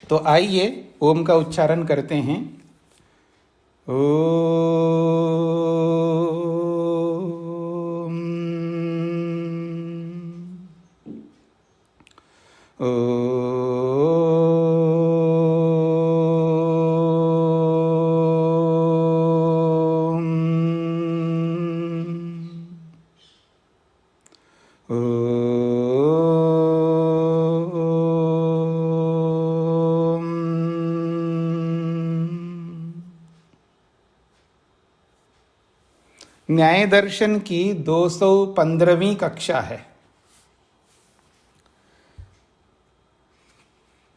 तो आइए ओम का उच्चारण करते हैं। ओम न्याय दर्शन की 215वीं कक्षा है।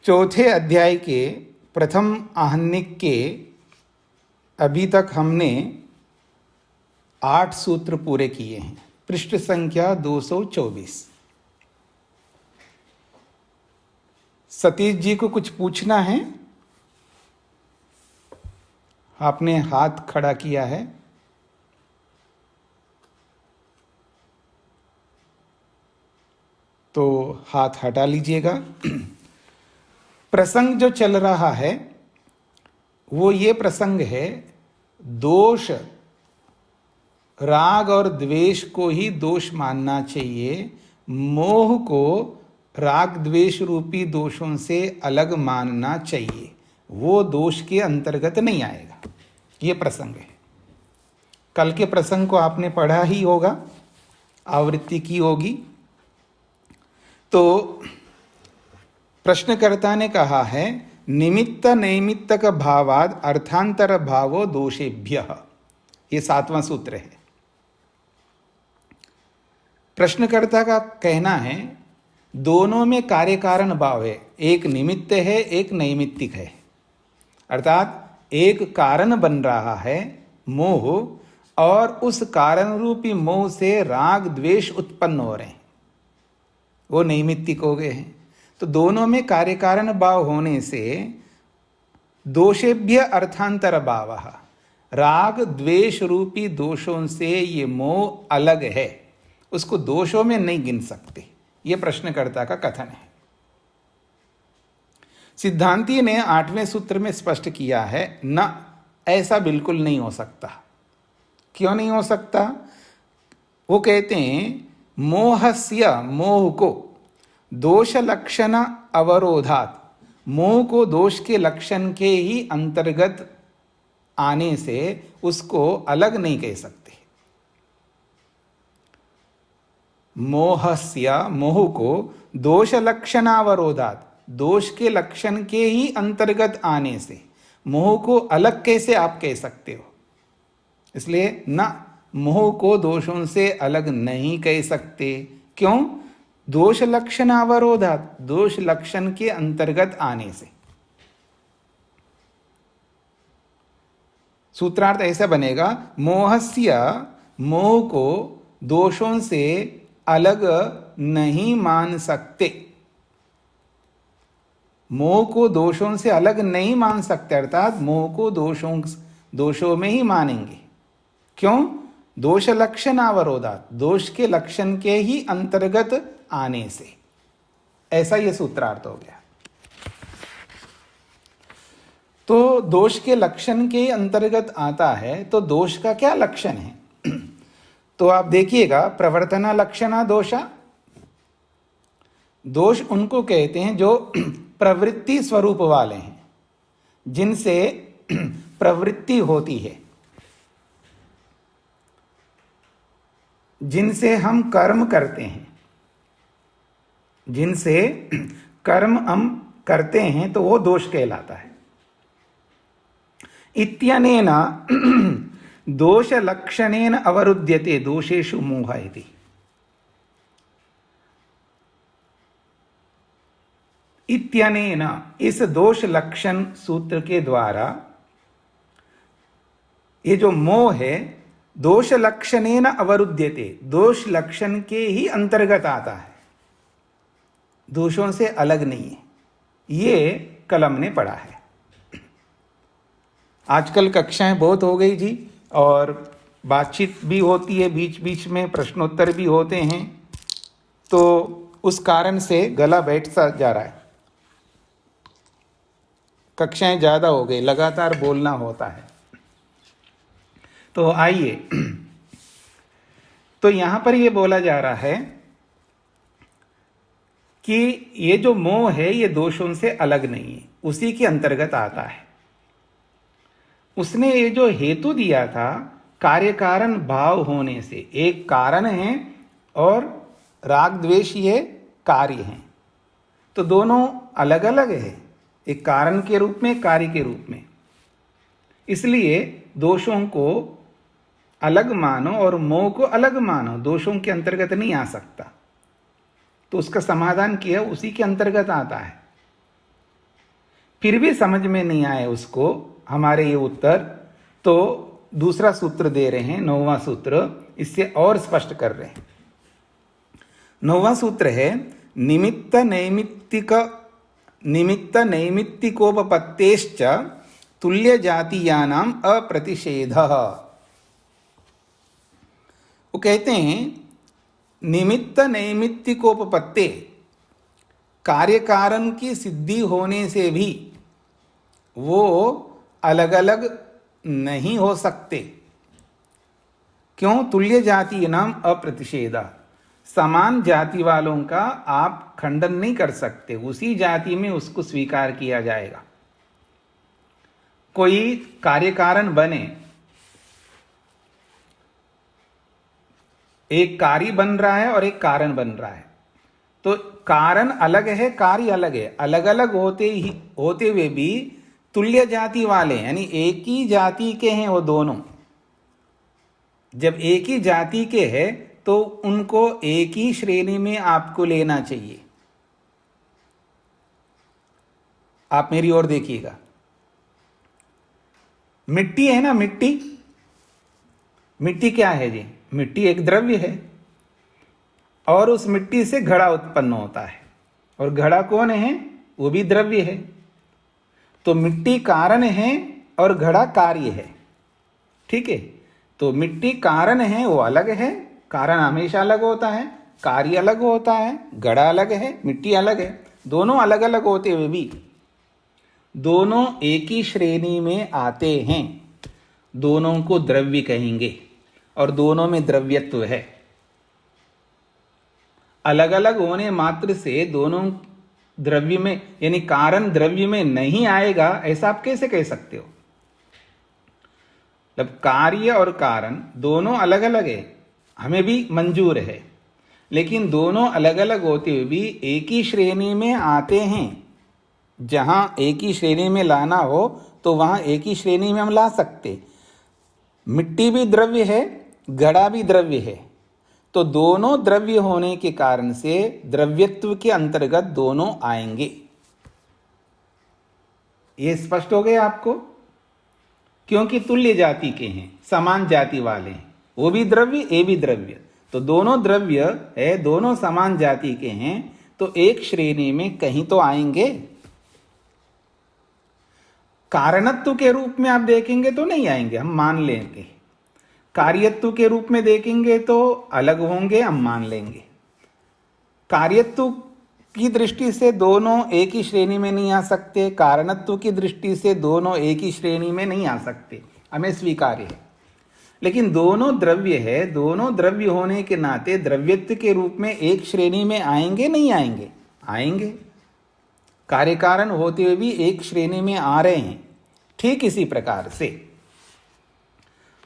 चौथे अध्याय के प्रथम आहनिक के अभी तक हमने 8 सूत्र पूरे किए हैं। पृष्ठ संख्या 224। सतीश जी को कुछ पूछना है? आपने हाथ खड़ा किया है। तो हाथ हटा लीजिएगा। प्रसंग जो चल रहा है वो ये प्रसंग है, दोष, राग और द्वेष को ही दोष मानना चाहिए, मोह को राग द्वेष रूपी दोषों से अलग मानना चाहिए, वो दोष के अंतर्गत नहीं आएगा। ये प्रसंग है। कल के प्रसंग को आपने पढ़ा ही होगा, आवृत्ति की होगी। तो प्रश्नकर्ता ने कहा है, निमित्त नैमित्तक भावाद अर्थांतर भावो दोषेभ्यः। ये 7वां सूत्र है। प्रश्नकर्ता का कहना है दोनों में कार्य कारण भाव है, एक निमित्त है एक नैमित्तिक है। अर्थात एक कारण बन रहा है मोह, और उस कारण रूपी मोह से राग द्वेष उत्पन्न हो रहे हैं, वो नैमित्तिक हो गए हैं। तो दोनों में कार्य कारण भाव होने से दोषेभ्य अर्थांतर भावः, राग द्वेष रूपी दोषों से ये मोह अलग है, उसको दोषों में नहीं गिन सकते। ये प्रश्नकर्ता का कथन है। सिद्धांती ने 8वें सूत्र में स्पष्ट किया है, न, ऐसा बिल्कुल नहीं हो सकता। क्यों नहीं हो सकता? वो कहते हैं मोहस्य, मोह को दोष लक्षण अवरोधात, मोह को दोष के लक्षण के ही अंतर्गत आने से उसको अलग नहीं कह सकते। मोहस्य, मोह को दोष लक्षणावरोधात, दोष के लक्षण के ही अंतर्गत आने से मोह को अलग कैसे आप कह सकते हो? इसलिए न, मोह को दोषों से अलग नहीं कह सकते। क्यों? दोष लक्षण अवरोधात, दोष लक्षण के अंतर्गत आने से। सूत्रार्थ ऐसा बनेगा, मोहस्य, मोह को दोषों से अलग नहीं मान सकते। मोह को दोषों से अलग नहीं मान सकते, अर्थात मोह को दोषों में ही मानेंगे। क्यों? दोष लक्षण अवरोधात, दोष के लक्षण के ही अंतर्गत आने से। ऐसा ये सूत्रार्थ हो गया। तो दोष के लक्षण के अंतर्गत आता है, तो दोष का क्या लक्षण है? तो आप देखिएगा, प्रवर्तना लक्षणा दोषा, दोष उनको कहते हैं जो प्रवृत्ति स्वरूप वाले हैं, जिनसे प्रवृत्ति होती है, जिनसे हम कर्म करते हैं, जिनसे कर्म हम करते हैं, तो वो दोष कहलाता है। इत्यनेन दोष लक्षणेन अवरुध्यते दोषेषु मोह इति। इत्यनेन, इस दोष लक्षण सूत्र के द्वारा ये जो मोह है दोष लक्षणेन अवरुध्यते, दोष लक्षण के ही अंतर्गत आता है, दोषों से अलग नहीं है। ये कल हमने पढ़ा है। आजकल कक्षाएं बहुत हो गई जी, और बातचीत भी होती है, बीच बीच में प्रश्नोत्तर भी होते हैं, तो उस कारण से गला बैठता जा रहा है। कक्षाएं ज़्यादा हो गई, लगातार बोलना होता है। तो आइए, तो यहाँ पर ये बोला जा रहा है कि ये जो मोह है ये दोषों से अलग नहीं है, उसी के अंतर्गत आता है। उसने ये जो हेतु दिया था कार्य कारण भाव होने से, एक कारण है और राग द्वेष ये कार्य हैं, तो दोनों अलग अलग है, एक कारण के रूप में, कार्य के रूप में। इसलिए दोषों को अलग मानो और मोह को अलग मानो, दोषों के अंतर्गत नहीं आ सकता। तो उसका समाधान किया, उसी के अंतर्गत आता है। फिर भी समझ में नहीं आए उसको हमारे ये उत्तर, तो दूसरा सूत्र दे रहे हैं, 9वां सूत्र, इससे और स्पष्ट कर रहे हैं। 9वां सूत्र है निमित्त नैमित्तिकोपपत्तेश्च तुल्य जातीयानाम अप्रतिषेधः। वो कहते हैं निमित्त नैमित्तिकोपपत्ते, कार्य कारण की सिद्धि होने से भी वो अलग अलग नहीं हो सकते। क्यों? तुल्य जाति नाम अप्रतिषेधा, समान जाति वालों का आप खंडन नहीं कर सकते, उसी जाति में उसको स्वीकार किया जाएगा। कोई कार्य कारण बने, एक कार्य बन रहा है और एक कारण बन रहा है, तो कारण अलग है, कार्य अलग है, अलग अलग होते हुए भी तुल्य जाति वाले, यानी एक ही जाति के हैं वो दोनों। जब एक ही जाति के हैं तो उनको एक ही श्रेणी में आपको लेना चाहिए। आप मेरी ओर देखिएगा, मिट्टी है ना, मिट्टी, मिट्टी क्या है जी? मिट्टी एक द्रव्य है और उस मिट्टी से घड़ा उत्पन्न होता है, और घड़ा कौन है? वो भी द्रव्य है। तो मिट्टी कारण है और घड़ा कार्य है, ठीक है? तो मिट्टी कारण है, वो अलग है, कारण हमेशा अलग होता है, कार्य अलग होता है, घड़ा अलग है, मिट्टी अलग है। दोनों अलग अलग होते हुए भी दोनों एक ही श्रेणी में आते हैं, दोनों को द्रव्य कहेंगे और दोनों में द्रव्यत्व है। अलग अलग होने मात्र से दोनों द्रव्य में, यानी कारण द्रव्य में नहीं आएगा, ऐसा आप कैसे कह सकते हो? जब कार्य और कारण दोनों अलग अलग है, हमें भी मंजूर है, लेकिन दोनों अलग अलग होते हुए भी एक ही श्रेणी में आते हैं। जहां एक ही श्रेणी में लाना हो तो वहां एक ही श्रेणी में हम ला सकते। मिट्टी भी द्रव्य है, घड़ा भी द्रव्य है, तो दोनों द्रव्य होने के कारण से द्रव्यत्व के अंतर्गत दोनों आएंगे। ये स्पष्ट हो गया आपको? क्योंकि तुल्य जाति के हैं, समान जाति वाले हैं, वो भी द्रव्य, ये भी द्रव्य, तो दोनों द्रव्य है, दोनों समान जाति के हैं, तो एक श्रेणी में कहीं तो आएंगे। कारणत्व के रूप में आप देखेंगे तो नहीं आएंगे, हम मान लेंगे। कार्यत्व के रूप में देखेंगे तो अलग होंगे, हम मान लेंगे। कार्यत्व की दृष्टि से दोनों एक ही श्रेणी में नहीं आ सकते, कारणत्व की दृष्टि से दोनों एक ही श्रेणी में नहीं आ सकते, हमें स्वीकार्य है। लेकिन दोनों द्रव्य है, दोनों द्रव्य होने के नाते द्रव्यत्व के रूप में एक श्रेणी में आएंगे, नहीं आएंगे? आएंगे। कार्य कारण होते हुए भी एक श्रेणी में आ रहे हैं। ठीक इसी प्रकार से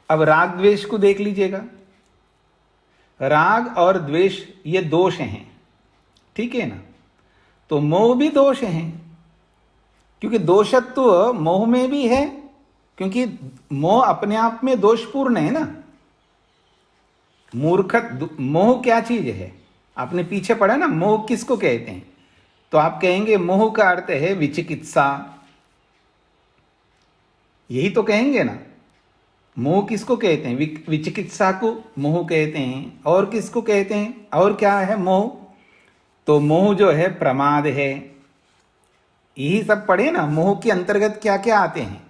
अब राग द्वेष को देख लीजिएगा। राग और द्वेष ये दोष हैं, ठीक है ना? तो मोह भी दोष है, क्योंकि दोषत्व मोह में भी है, क्योंकि मोह अपने आप में दोषपूर्ण है ना। मोह क्या चीज है? आपने पीछे पढ़ा ना, मोह किसको कहते हैं? तो आप कहेंगे मोह का अर्थ है विचिकित्सा, यही तो कहेंगे ना। मोह किसको कहते हैं? विचिकित्सा को मोह कहते हैं। और किसको कहते हैं? और क्या है मोह? तो मोह जो है प्रमाद है, यही सब पढ़े ना। मोह के अंतर्गत क्या क्या आते हैं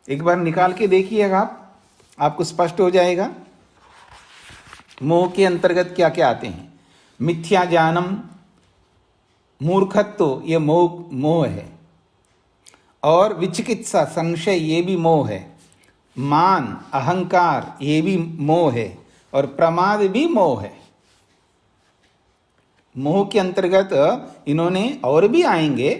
एक बार निकाल के देखिएगा आप, आपको स्पष्ट हो जाएगा मोह के अंतर्गत क्या क्या आते हैं। मिथ्या ज्ञानम, मूर्खत्व, ये मोह है। और विचिकित्सा संशय ये भी मोह है, मान अहंकार ये भी मोह है, और प्रमाद भी मोह है। मोह के अंतर्गत इन्होंने और भी आएंगे,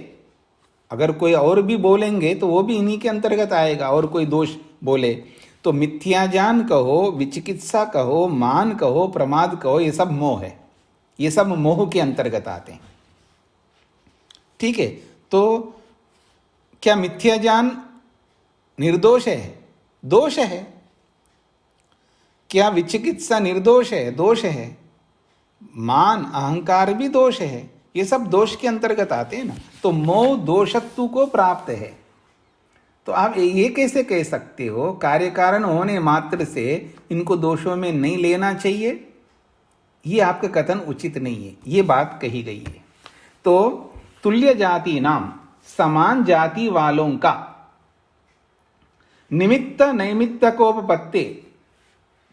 अगर कोई और भी बोलेंगे तो वो भी इन्हीं के अंतर्गत आएगा। और कोई दोष बोले तो मिथ्या ज्ञान कहो, विचिकित्सा कहो, मान कहो, प्रमाद कहो, ये सब मोह है, ये सब मोह के अंतर्गत आते हैं। ठीक है, तो क्या मिथ्या ज्ञान निर्दोष है? दोष है। क्या विचिकित्सा निर्दोष है? दोष है। मान अहंकार भी दोष है, ये सब दोष के अंतर्गत आते हैं ना। तो मोह दोषत्व को प्राप्त है। तो आप ये कैसे कह सकते हो कार्य कारण होने मात्र से इनको दोषों में नहीं लेना चाहिए? ये आपका कथन उचित नहीं है, ये बात कही गई है। तो तुल्य जाति नाम, समान जाति वालों का निमित्त नैमित्तकोपपत्ति,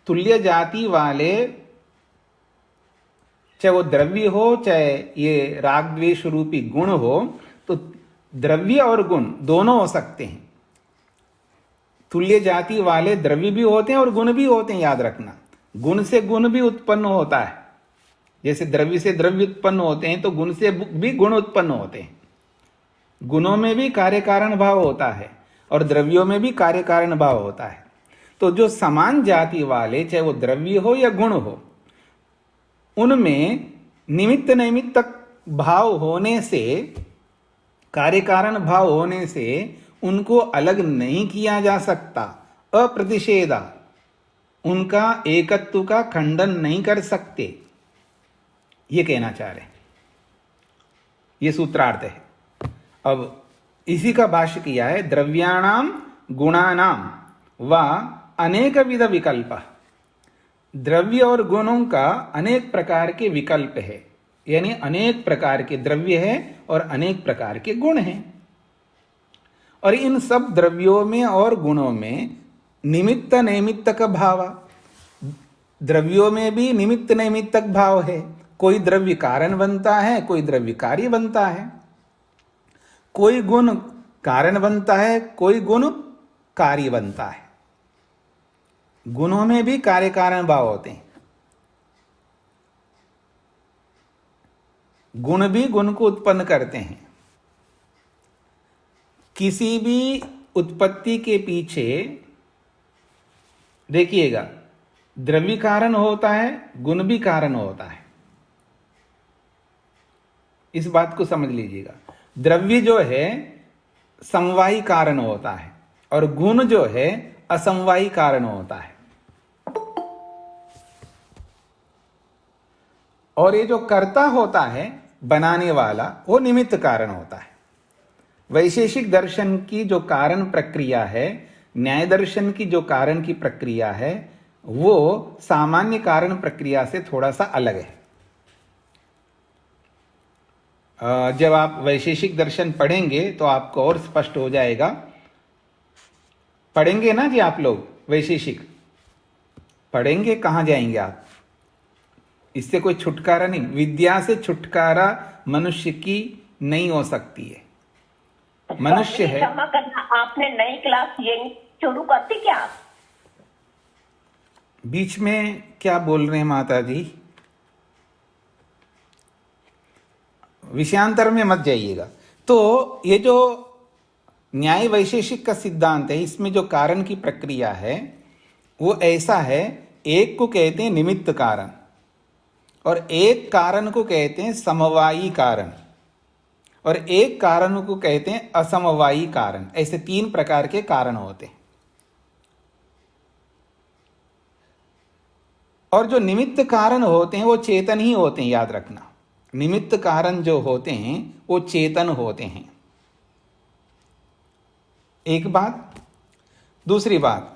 तुल्य जाति वाले चाहे वो द्रव्य हो चाहे ये राग द्वेष रूपी गुण हो, तो द्रव्य और गुण दोनों हो सकते हैं। तुल्य जाति वाले द्रव्य भी होते हैं और गुण भी होते हैं, याद रखना। गुण से गुण भी उत्पन्न होता है, जैसे द्रव्य से द्रव्य उत्पन्न होते हैं तो गुण से भी गुण उत्पन्न होते हैं। गुणों में भी कार्य कारण भाव होता है और द्रव्यों में भी कार्य कारण भाव होता है। तो जो समान जाति वाले, चाहे वो द्रव्य हो या गुण हो, उनमें निमित्त नैमित्तक भाव होने से, कार्य कारण भाव होने से उनको अलग नहीं किया जा सकता। अप्रतिषेधा, उनका एकत्व का खंडन नहीं कर सकते, ये कहना चाह रहे हैं। ये सूत्रार्थ है। अब इसी का भाष्य किया है, द्रव्याणाम गुणानाम व अनेक विध विकल्प। द्रव्य और गुणों का अनेक प्रकार के विकल्प है, यानी अनेक प्रकार के द्रव्य है और अनेक प्रकार के गुण हैं। और इन सब द्रव्यों में और गुणों में निमित्त नैमित्तक भाव, द्रव्यों में भी निमित्त नैमित्तक भाव है। कोई द्रव्य कारण बनता है, कोई द्रव्य कार्य बनता है, कोई गुण कारण बनता है, कोई गुण कार्य बनता है। गुणों में भी कार्य कारण भाव होते हैं। गुण भी गुण को उत्पन्न करते हैं। किसी भी उत्पत्ति के पीछे देखिएगा, द्रव्य कारण होता है, गुण भी कारण होता है। इस बात को समझ लीजिएगा। द्रव्य जो है समवायी कारण होता है और गुण जो है असमवायी कारण होता है। और ये जो कर्ता होता है, बनाने वाला, वो निमित्त कारण होता है। वैशेषिक दर्शन की जो कारण प्रक्रिया है, न्याय दर्शन की जो कारण की प्रक्रिया है, वो सामान्य कारण प्रक्रिया से थोड़ा सा अलग है। जब आप वैशेषिक दर्शन पढ़ेंगे तो आपको और स्पष्ट हो जाएगा। पढ़ेंगे ना जी आप लोग? वैशेषिक पढ़ेंगे, कहाँ जाएंगे आप? इससे कोई छुटकारा नहीं, विद्या से छुटकारा मनुष्य की नहीं हो सकती है। मनुष्य है। क्षमा करना, आपने नई क्लास यही शुरू कर दी क्या? बीच में क्या बोल रहे हैं माता जी? विषयांतर में मत जाइएगा। तो ये जो न्याय वैशेषिक का सिद्धांत है, इसमें जो कारण की प्रक्रिया है वो ऐसा है, एक को कहते हैं निमित्त कारण और एक कारण को कहते हैं समवायी कारण और एक कारण को कहते हैं असमवायी कारण। ऐसे तीन प्रकार के कारण होते हैं। और जो निमित्त कारण होते हैं वो चेतन ही होते हैं, याद रखना। निमित्त कारण जो होते हैं वो चेतन होते हैं। एक बात। दूसरी बात,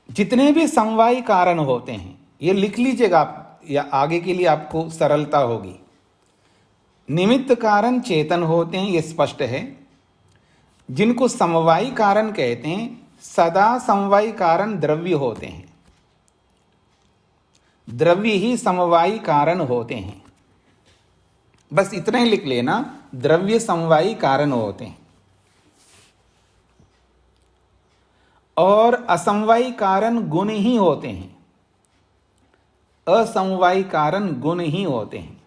जितने भी समवायी कारण होते हैं, ये लिख लीजिएगा आप, या आगे के लिए आपको सरलता होगी। निमित्त कारण चेतन होते हैं, ये स्पष्ट है। जिनको समवायी कारण कहते हैं, सदा समवायी कारण द्रव्य होते हैं। द्रव्य ही समवायी कारण होते हैं। बस इतना ही लिख लेना, द्रव्य समवायी कारण होते हैं। और असमवायी कारण गुण ही होते हैं, असमवायी कारण गुण ही होते हैं।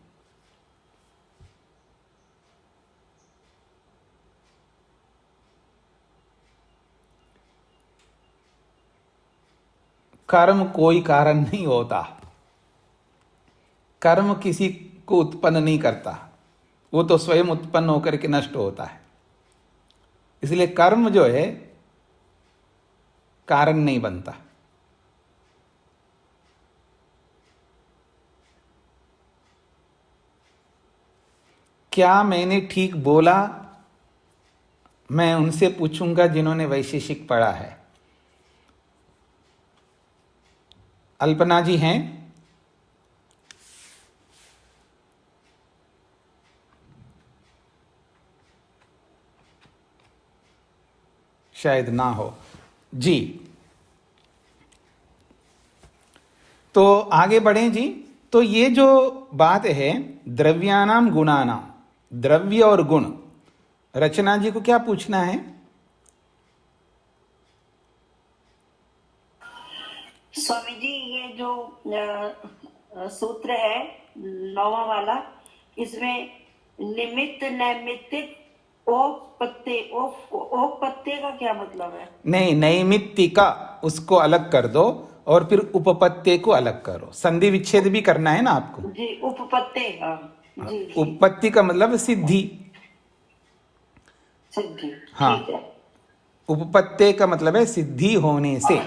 कर्म कोई कारण नहीं होता, कर्म किसी को उत्पन्न नहीं करता, वो तो स्वयं उत्पन्न होकर के नष्ट होता है। इसलिए कर्म जो है कारण नहीं बनता। क्या मैंने ठीक बोला? मैं उनसे पूछूंगा जिन्होंने वैशेषिक पढ़ा है। अल्पना जी हैं? शायद ना हो जी। तो आगे बढ़ें जी। तो ये जो बात है द्रव्यानाम गुणानाम, द्रव्य और गुण, रचना जी को क्या पूछना है? स्वामी जी, ये जो सूत्र है 9वां वाला, इसमें निमित्त नैमित्तिक ओपत्ते का क्या मतलब है? नहीं, नैमित्तिका उसको अलग कर दो और फिर उपपत्ति को अलग करो। संधि विच्छेद भी करना है ना आपको जी। उपपत्ते, जी जी। उपपत्ति का मतलब सिद्धि। सिद्धि, हाँ, ठीक है। उपपत्ति का मतलब है सिद्धि होने से।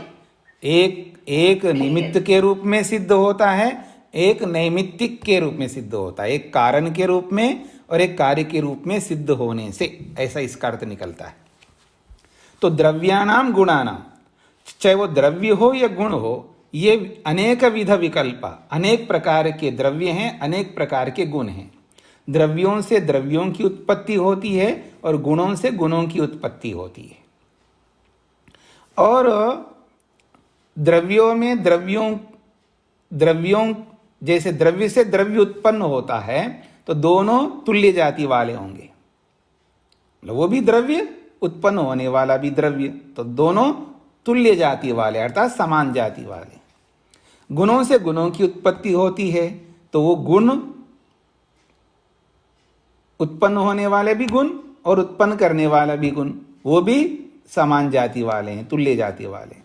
एक निमित्त के रूप में सिद्ध होता है, एक नैमित्तिक के रूप में सिद्ध होता है, एक कारण के रूप में और एक कार्य के रूप में सिद्ध होने से, ऐसा इसका अर्थ निकलता है। तो द्रव्यानाम गुणानाम, चाहे वो द्रव्य हो या गुण हो, ये अनेक विध विकल्प, अनेक प्रकार के द्रव्य हैं, अनेक प्रकार के गुण हैं। द्रव्यों से द्रव्यों की उत्पत्ति होती है और गुणों से गुणों की उत्पत्ति होती है। और द्रव्यों में द्रव्यों जैसे द्रव्य से द्रव्य उत्पन्न होता है तो दोनों तुल्य जाति वाले होंगे, मतलब वो भी द्रव्य, उत्पन्न होने वाला भी द्रव्य, तो दोनों तुल्य जाति वाले अर्थात समान जाति वाले। गुणों से गुणों की उत्पत्ति होती है तो वो गुण, उत्पन्न होने वाले भी गुण और उत्पन्न करने वाला भी गुण, वो भी समान जाति वाले हैं, तुल्य जाति वाले।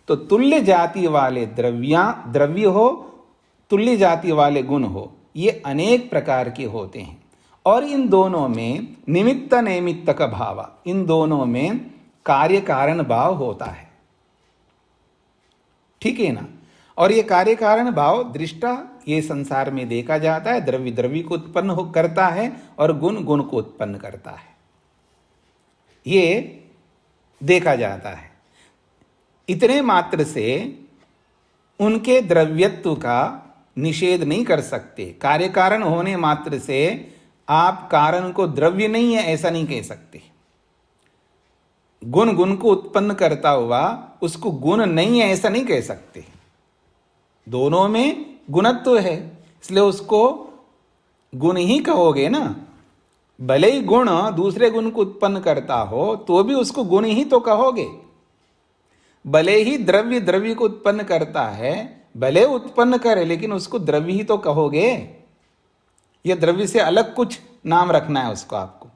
तो तुल्य जाति वाले द्रव्य हो, तुल्य जाति वाले गुण हो, ये अनेक प्रकार के होते हैं। और इन दोनों में निमित्त नैमित्त का भाव, इन दोनों में कार्य कारण भाव होता है, ठीक है ना। और ये कार्य कारण भाव दृष्टा ये संसार में देखा जाता है। द्रव्य द्रव्य को उत्पन्न करता है और गुण गुण को उत्पन्न करता है, ये देखा जाता है। इतने मात्र से उनके द्रव्यत्व का निषेध नहीं कर सकते। कार्य कारण होने मात्र से आप कारण को द्रव्य नहीं है ऐसा नहीं कह सकते। गुण गुण को उत्पन्न करता हुआ उसको गुण नहीं है ऐसा नहीं कह सकते। दोनों में गुणत्व है, इसलिए उसको गुण ही कहोगे ना। भले ही गुण दूसरे गुण को उत्पन्न करता हो तो भी उसको गुण ही तो कहोगे। भले ही द्रव्य द्रव्य को उत्पन्न करता है, भले उत्पन्न करे, लेकिन उसको द्रव्य ही तो कहोगे। यह द्रव्य से अलग कुछ नाम रखना है उसको, आपको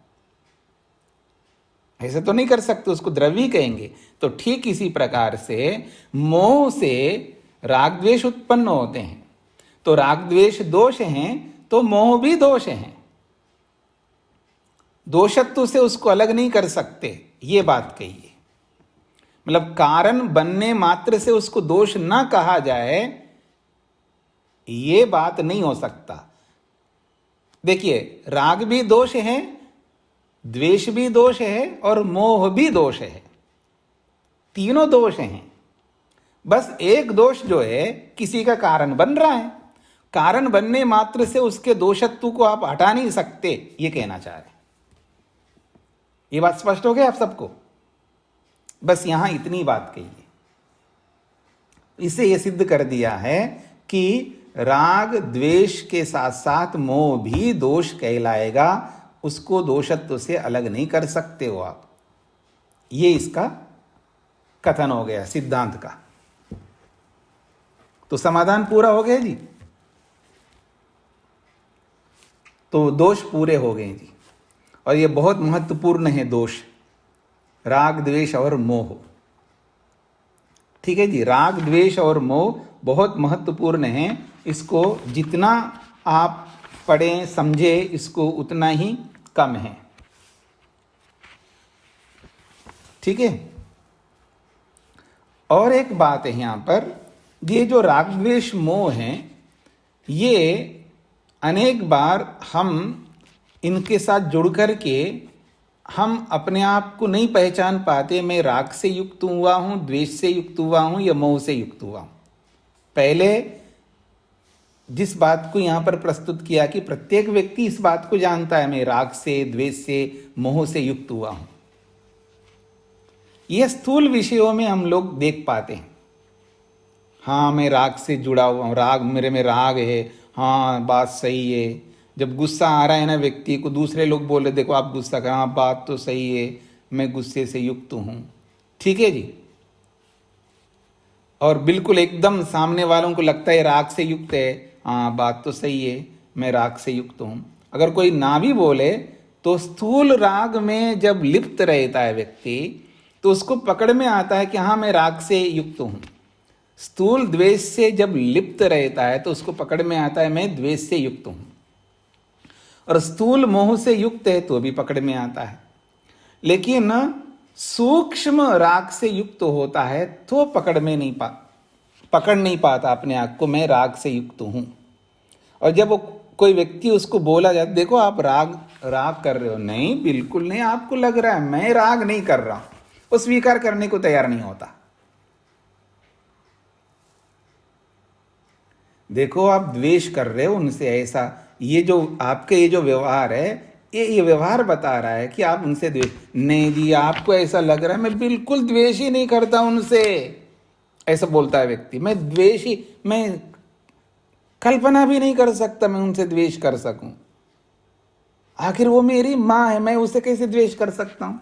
ऐसे तो नहीं कर सकते, उसको द्रव्य ही कहेंगे। तो ठीक इसी प्रकार से मोह से राग द्वेष उत्पन्न होते हैं, तो राग द्वेष दोष हैं तो मोह भी दोष हैं। दोषत्व से उसको अलग नहीं कर सकते, ये बात कहिए। मतलब कारण बनने मात्र से उसको दोष ना कहा जाए, ये बात नहीं हो सकता। देखिए, राग भी दोष है, द्वेष भी दोष है और मोह भी दोष है, तीनों दोष हैं। बस एक दोष जो है किसी का कारण बन रहा है, कारण बनने मात्र से उसके दोषत्व को आप हटा नहीं सकते, ये कहना चाह रहे। ये बात स्पष्ट हो गई आप सबको? बस यहां इतनी बात कहिए। इससे यह सिद्ध कर दिया है कि राग द्वेष के साथ साथ मोह भी दोष कहलाएगा, उसको दोषत्व से अलग नहीं कर सकते हो आप। ये इसका कथन हो गया सिद्धांत का। तो समाधान पूरा हो गया जी, तो दोष पूरे हो गए जी। और ये बहुत महत्वपूर्ण है दोष, राग द्वेष और मोह। ठीक है जी, राग द्वेष और मोह बहुत महत्वपूर्ण है। इसको जितना आप पढ़ें समझे इसको उतना ही कम है। ठीक है। और एक बात है यहां पर, ये जो राग द्वेष मोह है, ये अनेक बार हम इनके साथ जुड़ करके हम अपने आप को नहीं पहचान पाते, मैं राग से युक्त हुआ हूं, द्वेष से युक्त हुआ हूं या मोह से युक्त हुआ हूं। पहले जिस बात को यहां पर प्रस्तुत किया कि प्रत्येक व्यक्ति इस बात को जानता है मैं राग से, द्वेष से, मोह से युक्त हुआ हूं। यह स्थूल विषयों में हम लोग देख पाते हैं, हाँ मैं राग से जुड़ा हुआ हूं, राग मेरे में राग है, हाँ बात सही है। जब गुस्सा आ रहा है ना व्यक्ति को, दूसरे लोग बोल रहे देखो आप गुस्सा कर, हाँ बात तो सही है, मैं गुस्से से युक्त हूं। ठीक है जी। और बिल्कुल एकदम सामने वालों को लगता है राग से युक्त है, हाँ बात तो सही है, मैं राग से युक्त हूं। अगर कोई ना भी बोले तो स्थूल राग में जब लिप्त रहता है व्यक्ति तो उसको पकड़ में आता है कि हाँ मैं राग से युक्त हूं। स्थूल द्वेष से जब लिप्त रहता है तो उसको पकड़ में आता है मैं द्वेष से युक्त हूं। और स्थूल मोह से युक्त है तो भी पकड़ में आता है। लेकिन सूक्ष्म राग से युक्त होता है तो पकड़ नहीं पाता अपने आप को, मैं राग से युक्त हूं। और जब कोई व्यक्ति उसको बोला जाता देखो आप राग कर रहे हो, नहीं बिल्कुल नहीं, आपको लग रहा है मैं राग नहीं कर रहा हूं, वो स्वीकार करने को तैयार नहीं होता। देखो आप द्वेष कर रहे हो उनसे, ऐसा ये जो आपके ये जो व्यवहार है, ये व्यवहार बता रहा है कि आप उनसे द्वेष, नहीं जी आपको ऐसा लग रहा है मैं बिल्कुल द्वेष ही नहीं करता उनसे, ऐसा बोलता है व्यक्ति। मैं कल्पना भी नहीं कर सकता मैं उनसे द्वेष कर सकूं, आखिर वो मेरी माँ है, मैं उसे कैसे द्वेष कर सकता हूं?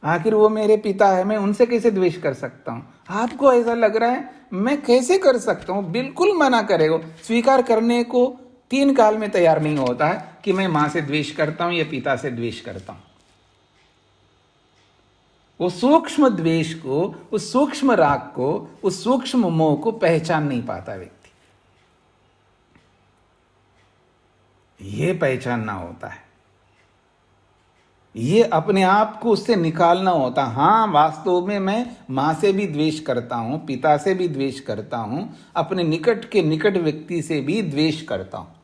आखिर वो मेरे पिता है, मैं उनसे कैसे द्वेष कर सकता हूं? आपको ऐसा लग रहा है मैं कैसे कर सकता हूं? बिल्कुल मना करेगा, स्वीकार करने को 3 काल में तैयार नहीं होता है कि मैं मां से द्वेष करता हूं या पिता से द्वेष करता हूं। वो सूक्ष्म द्वेष को, उस सूक्ष्म राग को, उस सूक्ष्म मोह को पहचान नहीं पाता व्यक्ति। ये पहचानना होता है, ये अपने आप को उससे निकालना होता। हाँ वास्तव में मैं मां से भी द्वेष करता हूं, पिता से भी द्वेष करता हूं, अपने निकट के निकट व्यक्ति से भी द्वेष करता हूं।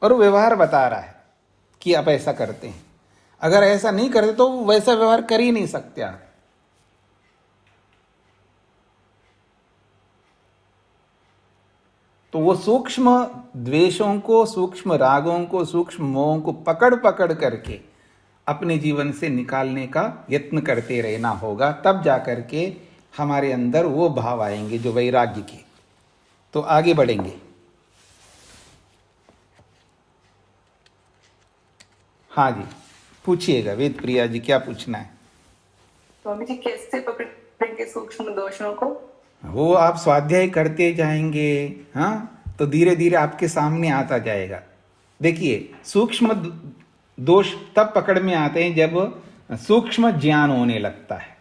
और व्यवहार बता रहा है कि आप ऐसा करते हैं, अगर ऐसा नहीं करते तो वैसा व्यवहार कर ही नहीं सकते आप। तो वो सूक्ष्म द्वेषों को, सूक्ष्म रागों को, सूक्ष्म मोहों को पकड़ करके अपने जीवन से निकालने का यत्न करते रहना होगा, तब जाकर के हमारे अंदर वो भाव आएंगे जो वैराग्य के। तो आगे बढ़ेंगे। हाँ जी पूछिएगा वेद प्रिया जी, क्या पूछना है? स्वामी जी कैसे पकड़ेंगे सूक्ष्म दोषों को? वो आप स्वाध्याय करते जाएंगे, हाँ तो धीरे धीरे आपके सामने आता जाएगा। देखिए सूक्ष्म दोष तब पकड़ में आते हैं जब सूक्ष्म ज्ञान होने लगता है।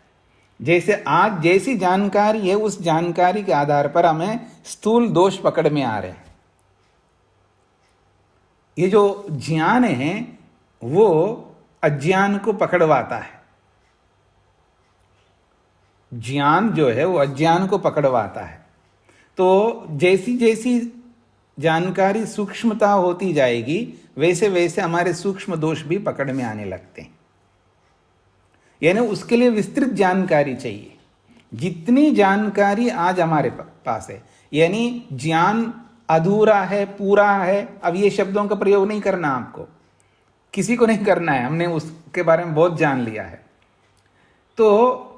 जैसे आज जैसी जानकारी है उस जानकारी के आधार पर हमें स्थूल दोष पकड़ में आ रहे हैं। ये जो ज्ञान है वो अज्ञान को पकड़वाता है, ज्ञान जो है वो अज्ञान को पकड़वाता है। तो जैसी जैसी जानकारी सूक्ष्मता होती जाएगी वैसे वैसे हमारे सूक्ष्म दोष भी पकड़ में आने लगते हैं। यानी उसके लिए विस्तृत जानकारी चाहिए। जितनी जानकारी आज हमारे पास है, यानी ज्ञान अधूरा है पूरा है, अब ये शब्दों का प्रयोग नहीं करना, आपको किसी को नहीं करना है, हमने उसके बारे में बहुत जान लिया है। तो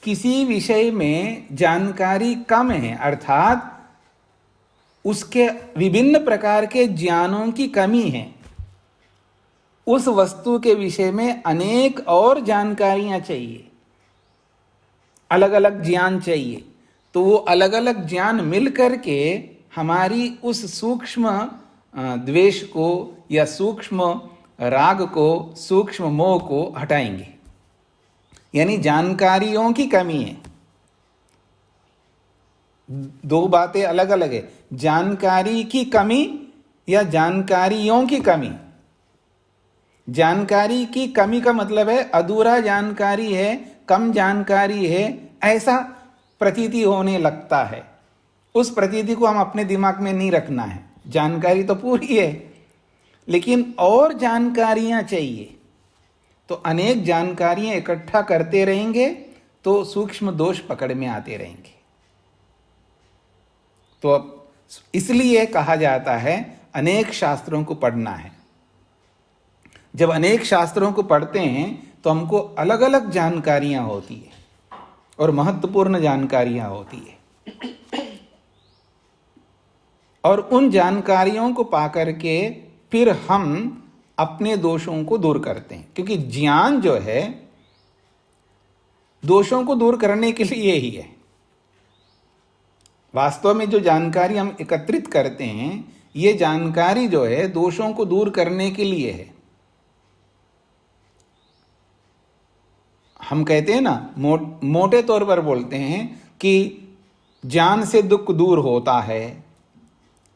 किसी विषय में जानकारी कम है, अर्थात उसके विभिन्न प्रकार के ज्ञानों की कमी है, उस वस्तु के विषय में अनेक और जानकारियां चाहिए, अलग अलग ज्ञान चाहिए, तो वो अलग अलग ज्ञान मिल करके हमारी उस सूक्ष्म द्वेष को या सूक्ष्म राग को, सूक्ष्म मोह को हटाएंगे। यानी जानकारियों की कमी है। दो बातें अलग अलग है, जानकारी की कमी या जानकारियों की कमी। जानकारी की कमी का मतलब है अधूरा जानकारी है, कम जानकारी है, ऐसा प्रतीति होने लगता है। उस प्रतीति को हम अपने दिमाग में नहीं रखना है। जानकारी तो पूरी है, लेकिन और जानकारियां चाहिए। तो अनेक जानकारियां इकट्ठा करते रहेंगे तो सूक्ष्म दोष पकड़ में आते रहेंगे। तो अब इसलिए कहा जाता है अनेक शास्त्रों को पढ़ना है। जब अनेक शास्त्रों को पढ़ते हैं तो हमको अलग अलग जानकारियां होती है और महत्वपूर्ण जानकारियां होती है, और उन जानकारियों को पाकर के फिर हम अपने दोषों को दूर करते हैं। क्योंकि ज्ञान जो है दोषों को दूर करने के लिए ही है। वास्तव में जो जानकारी हम एकत्रित करते हैं, ये जानकारी जो है दोषों को दूर करने के लिए है। हम कहते हैं ना, मोटे तौर पर बोलते हैं कि ज्ञान से दुख दूर होता है।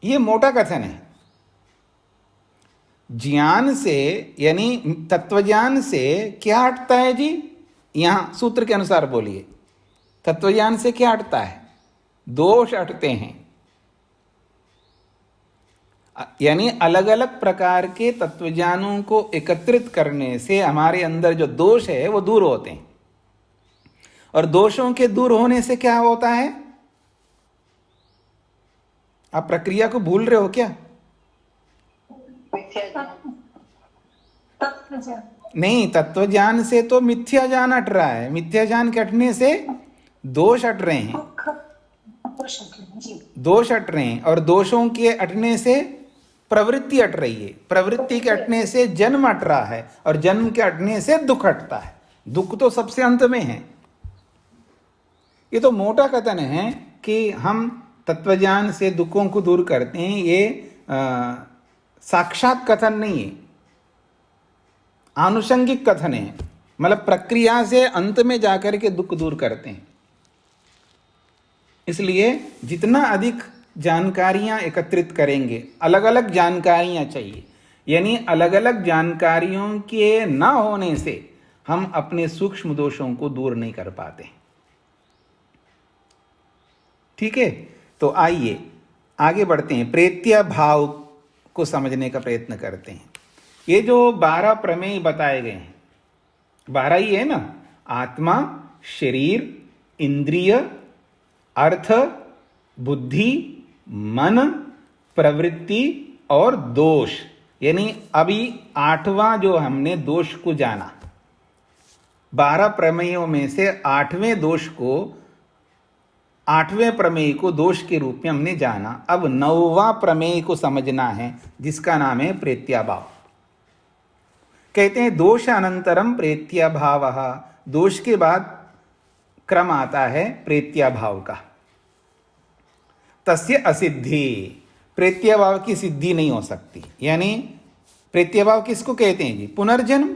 ये मोटा कथन है। ज्ञान से यानी तत्वज्ञान से क्या हटता है जी? यहां सूत्र के अनुसार बोलिए, तत्वज्ञान से क्या हटता है? दोष हटते हैं। यानी अलग अलग प्रकार के तत्वज्ञानों को एकत्रित करने से हमारे अंदर जो दोष है वो दूर होते हैं। और दोषों के दूर होने से क्या होता है? आप प्रक्रिया को भूल रहे हो क्या? नहीं, तत्वज्ञान से तो मिथ्या ज्ञान हट रहा है। मिथ्या ज्ञान के हटने से दोष हट रहे हैं। दोष हट रहे हैं, और दोषों के हटने से प्रवृत्ति हट रही है। प्रवृत्ति के हटने से जन्म हट रहा है, और जन्म के हटने से दुख हटता है। दुख तो सबसे अंत में है। ये तो मोटा कथन है कि हम तत्वज्ञान से दुखों को दूर करते हैं। ये साक्षात कथन नहीं है, आनुषंगिक कथन है। मतलब प्रक्रिया से अंत में जाकर के दुख दूर करते हैं। इसलिए जितना अधिक जानकारियां एकत्रित करेंगे, अलग अलग जानकारियां चाहिए, यानी अलग अलग जानकारियों के न होने से हम अपने सूक्ष्म दोषों को दूर नहीं कर पाते। ठीक है, तो आइए आगे बढ़ते हैं। प्रेत्य भाव को समझने का प्रयत्न करते हैं। ये जो 12 प्रमेय बताए गए हैं, 12 ही है ना? आत्मा, शरीर, इंद्रिय, अर्थ, बुद्धि, मन, प्रवृत्ति और दोष। यानी अभी 8वां जो हमने दोष को जाना, 12 प्रमेयों में से 8वें दोष को, 8वें प्रमेय को दोष के रूप में हमने जाना। अब 9वां प्रमेय को समझना है, जिसका नाम है प्रेत्याभाव। कहते हैं दोष अनंतरम प्रेत्याभावः। दोष के बाद क्रम आता है प्रेत्याभाव का। तस्य असिद्धि, प्रेत्याभाव की सिद्धि नहीं हो सकती। यानी प्रेत्याभाव किसको कहते हैं जी? पुनर्जन्म।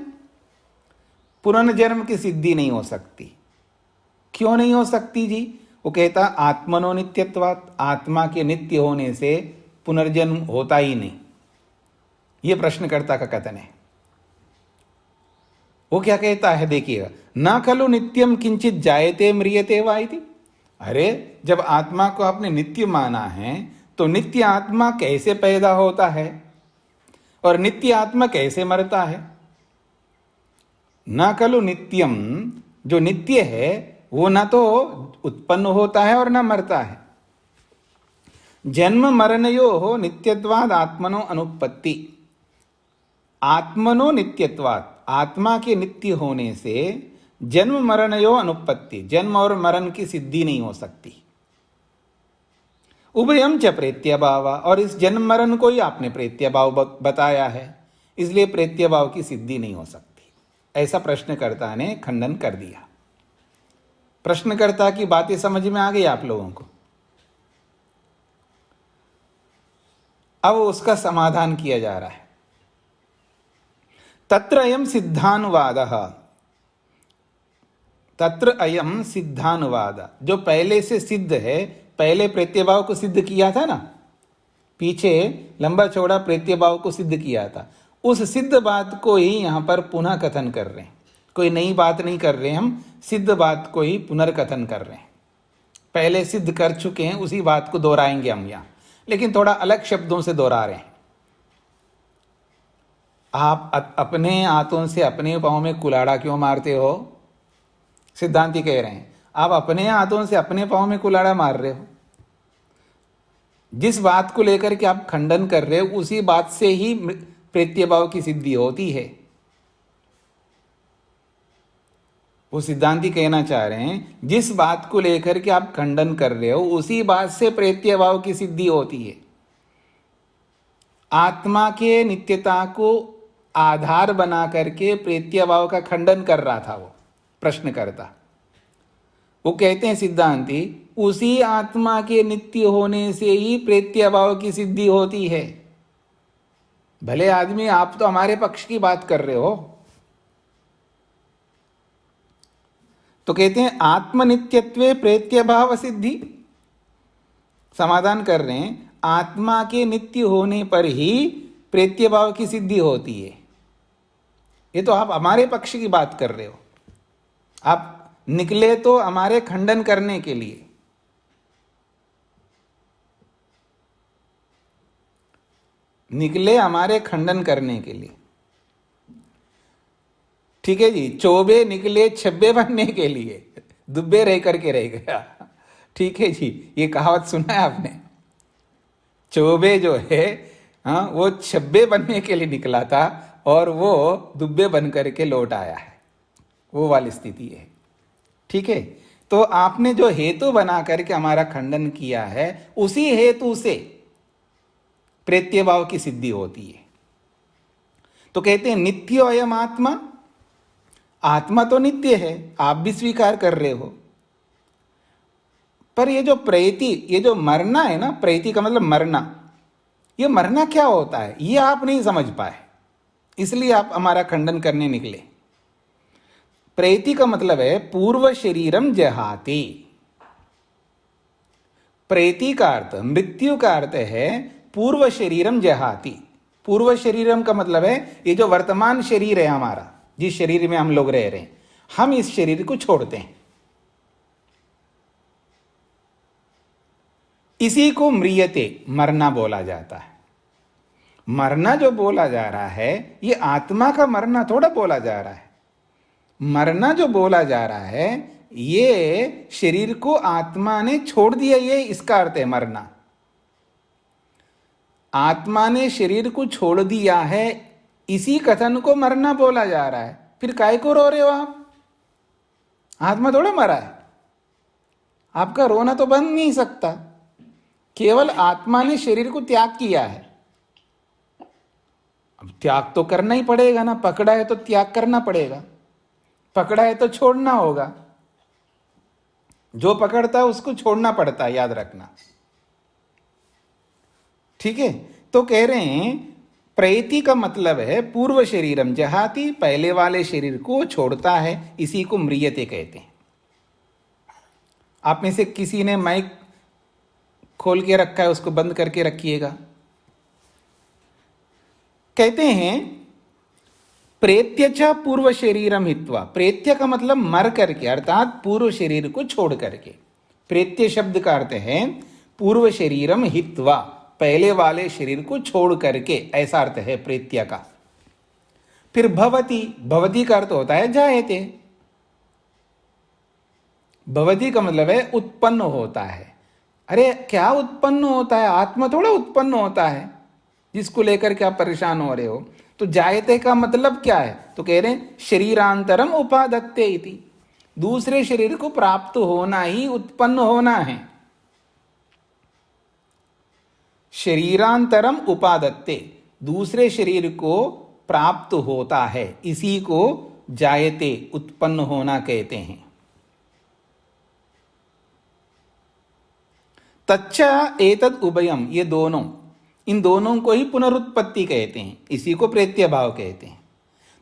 पुनर्जन्म की सिद्धि नहीं हो सकती। क्यों नहीं हो सकती जी? वो कहता आत्मनो नित्यत्वात्, आत्मा के नित्य होने से पुनर्जन्म होता ही नहीं। ये प्रश्नकर्ता का कथन है। वो क्या कहता है देखिएगा, न खलु नित्यम किंचित जायते म्रियते वा इति। अरे जब आत्मा को आपने नित्य माना है तो नित्य आत्मा कैसे पैदा होता है और नित्य आत्मा कैसे मरता है? न खलु नित्यम, जो नित्य है वो न तो उत्पन्न होता है और न मरता है। जन्म मरणयोः नित्यत्वाद आत्मनो अनुपत्ति। आत्मनो नित्यत्वाद, आत्मा के नित्य होने से जन्म मरणयो अनुपत्ति, जन्म और मरण की सिद्धि नहीं हो सकती। उभयम च प्रेत्याभाव, और इस जन्म मरण को ही आपने प्रेत्याभाव बताया है, इसलिए प्रेत्याभाव की सिद्धि नहीं हो सकती। ऐसा प्रश्नकर्ता ने खंडन कर दिया। प्रश्नकर्ता की बातें समझ में आ गई आप लोगों को? अब उसका समाधान किया जा रहा है। तत्र अयम सिद्धानुवादः, तत्र अयम सिद्धानुवाद, जो पहले से सिद्ध है, पहले प्रत्ययभाव को सिद्ध किया था ना, पीछे लंबा चौड़ा प्रत्ययभाव को सिद्ध किया था, उस सिद्ध बात को ही यहां पर पुनः कथन कर रहे हैं। कोई नई बात नहीं कर रहे, हम सिद्ध बात को ही पुनर्कथन कर रहे हैं। पहले सिद्ध कर चुके हैं, उसी बात को दोहराएंगे हम यहां, लेकिन थोड़ा अलग शब्दों से दोहरा रहे हैं। आप अपने हाथों से अपने पाँव में कुल्हाड़ा क्यों मारते हो? सिद्धांती कह रहे हैं आप अपने हाथों से अपने पाँव में कुल्हाड़ा मार रहे हो। जिस बात को लेकर के आप खंडन कर रहे हो, उसी बात से ही प्रत्ययभाव की सिद्धि होती है। वो सिद्धांती कहना चाह रहे हैं जिस बात को लेकर के आप खंडन कर रहे हो, उसी बात से प्रत्ययभाव की सिद्धि होती है। आत्मा के नित्यता को आधार बना करके प्रत्ययभाव का खंडन कर रहा था वो प्रश्नकर्ता। वो कहते हैं सिद्धांती, उसी आत्मा के नित्य होने से ही प्रत्ययभाव की सिद्धि होती है। भले आदमी, आप तो हमारे पक्ष की बात कर रहे हो। तो कहते हैं आत्मनित्यत्वे प्रत्ययभाव सिद्धि, समाधान कर रहे हैं आत्मा के नित्य होने पर ही प्रत्ययभाव की सिद्धि होती है। ये तो आप हमारे पक्ष की बात कर रहे हो, आप निकले तो हमारे खंडन करने के लिए। निकले हमारे खंडन करने के लिए, ठीक है जी। चौबे निकले छब्बे बनने के लिए, दुब्बे रह करके रह गया, ठीक है जी। ये कहावत सुना है आपने? चौबे जो है, हाँ, वो छब्बे बनने के लिए निकला था और वो दुब्बे बन करके लौट आया है, वो वाली स्थिति है, ठीक है। तो आपने जो हेतु बना करके हमारा खंडन किया है, उसी हेतु से प्रत्ययभाव की सिद्धि होती है। तो कहते हैं नित्य अयम आत्मा, आत्मा तो नित्य है, आप भी स्वीकार कर रहे हो। पर ये जो प्रैति, ये जो मरना है ना, प्रैति का मतलब मरना, ये मरना क्या होता है ये आप नहीं समझ पाए, इसलिए आप हमारा खंडन करने निकले। प्रैति का मतलब है पूर्व शरीरम जहाति। प्रैति का अर्थ, मृत्यु का अर्थ है पूर्व शरीरम जहाति। पूर्व शरीरम का मतलब है ये जो वर्तमान शरीर है हमारा, जिस शरीर में हम लोग रह रहे हैं, हम इस शरीर को छोड़ते हैं। इसी को म्रियते, मरना बोला जाता है। मरना जो बोला जा रहा है, ये आत्मा का मरना थोड़ा बोला जा रहा है। मरना जो बोला जा रहा है, ये शरीर को आत्मा ने छोड़ दिया, ये इसका अर्थ है मरना। आत्मा ने शरीर को छोड़ दिया है, इसी कथन को मरना बोला जा रहा है। फिर काय को रो रहे हो आप? आत्मा थोड़ा मरा है, आपका रोना तो बंद नहीं सकता। केवल आत्मा ने शरीर को त्याग किया है। अब त्याग तो करना ही पड़ेगा ना, पकड़ा है तो त्याग करना पड़ेगा, पकड़ा है तो छोड़ना होगा। जो पकड़ता है उसको छोड़ना पड़ता है, याद रखना, ठीक है। तो कह रहे हैं प्रैति का मतलब है पूर्व शरीरम जहाति, पहले वाले शरीर को छोड़ता है, इसी को म्रियते कहते हैं। आप में से किसी ने माइक खोल के रखा है, उसको बंद करके रखिएगा। कहते हैं प्रेत्य पूर्व शरीरम हित्वा। प्रेत्य का मतलब मर करके, अर्थात पूर्व शरीर को छोड़ करके। प्रेत्य शब्द का अर्थ है पूर्व शरीरम हित्वा, पहले वाले शरीर को छोड़ करके, ऐसा अर्थ है प्रेत्य का। फिर भवति, भवति का अर्थ होता है जायते। भवति का मतलब है उत्पन्न होता है। अरे क्या उत्पन्न होता है? आत्मा थोड़ा उत्पन्न होता है जिसको लेकर के आप परेशान हो रहे हो। तो जायते का मतलब क्या है? तो कह रहे हैं शरीरांतरम उपादत्ते इति, दूसरे शरीर को प्राप्त होना ही उत्पन्न होना है। शरीरांतरम उपादत्ते, दूसरे शरीर को प्राप्त होता है, इसी को जायते, उत्पन्न होना कहते हैं। तच्च एतद उभयम, ये दोनों, इन दोनों को ही पुनरुत्पत्ति कहते हैं, इसी को प्रेत्य भाव कहते हैं।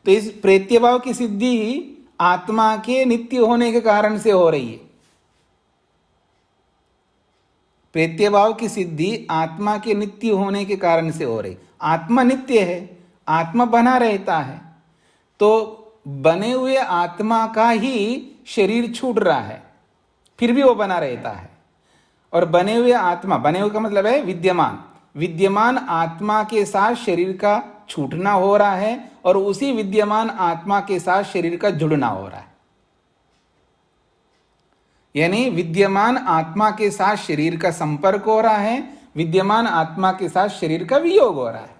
तो इस प्रेत्य भाव की सिद्धि आत्मा के नित्य होने के कारण से हो रही है। प्रेत्य भाव की सिद्धि आत्मा के नित्य होने के कारण से हो रही। आत्मा नित्य है, आत्मा बना रहता है, तो बने हुए आत्मा का ही शरीर छूट रहा है, फिर भी वो बना रहता है। और बने हुए आत्मा, बने हुए का मतलब है विद्यमान, विद्यमान आत्मा के साथ शरीर का छूटना हो रहा है और उसी विद्यमान आत्मा के साथ शरीर का जुड़ना हो रहा है। यानी विद्यमान आत्मा के साथ शरीर का संपर्क हो रहा है, विद्यमान आत्मा के साथ शरीर का वियोग हो रहा है।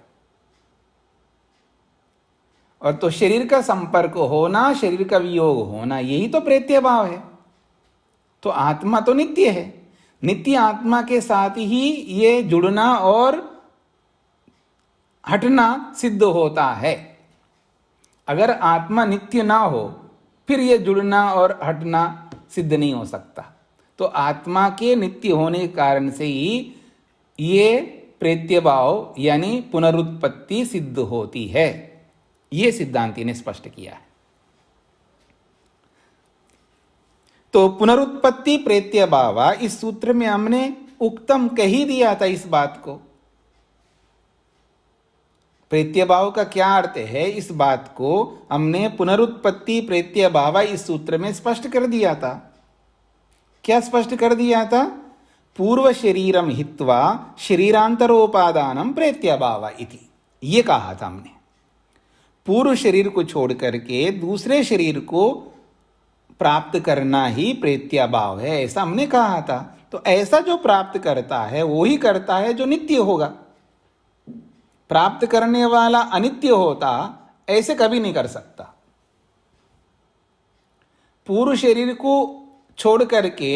और तो शरीर का संपर्क होना, शरीर का वियोग होना, यही तो प्रेत्य भाव है। तो आत्मा तो नित्य है, नित्य आत्मा के साथ ही ये जुड़ना और हटना सिद्ध होता है। अगर आत्मा नित्य ना हो फिर ये जुड़ना और हटना सिद्ध नहीं हो सकता। तो आत्मा के नित्य होने के कारण से ही ये प्रेत्य भाव यानी पुनरुत्पत्ति सिद्ध होती है। ये सिद्धांति ने स्पष्ट किया है। तो पुनरुत्पत्ति प्रेत्य भाव, इस सूत्र में हमने उक्तम कह ही दिया था इस बात को। प्रेत्य भाव का क्या अर्थ है, इस बात को हमने पुनरुत्पत्ति प्रेत्य भाव इस सूत्र में स्पष्ट कर दिया था। क्या स्पष्ट कर दिया था? पूर्व शरीरम हित्वा शरीरांतरोपादानम प्रेत्य भाव इति, ये कहा था हमने। पूर्व शरीर को छोड़ करके दूसरे शरीर को प्राप्त करना ही प्रेत्य भाव है, ऐसा हमने कहा था। तो ऐसा जो प्राप्त करता है वो ही करता है जो नित्य होगा। प्राप्त करने वाला अनित्य होता ऐसे कभी नहीं कर सकता। पूर्व शरीर को छोड़ करके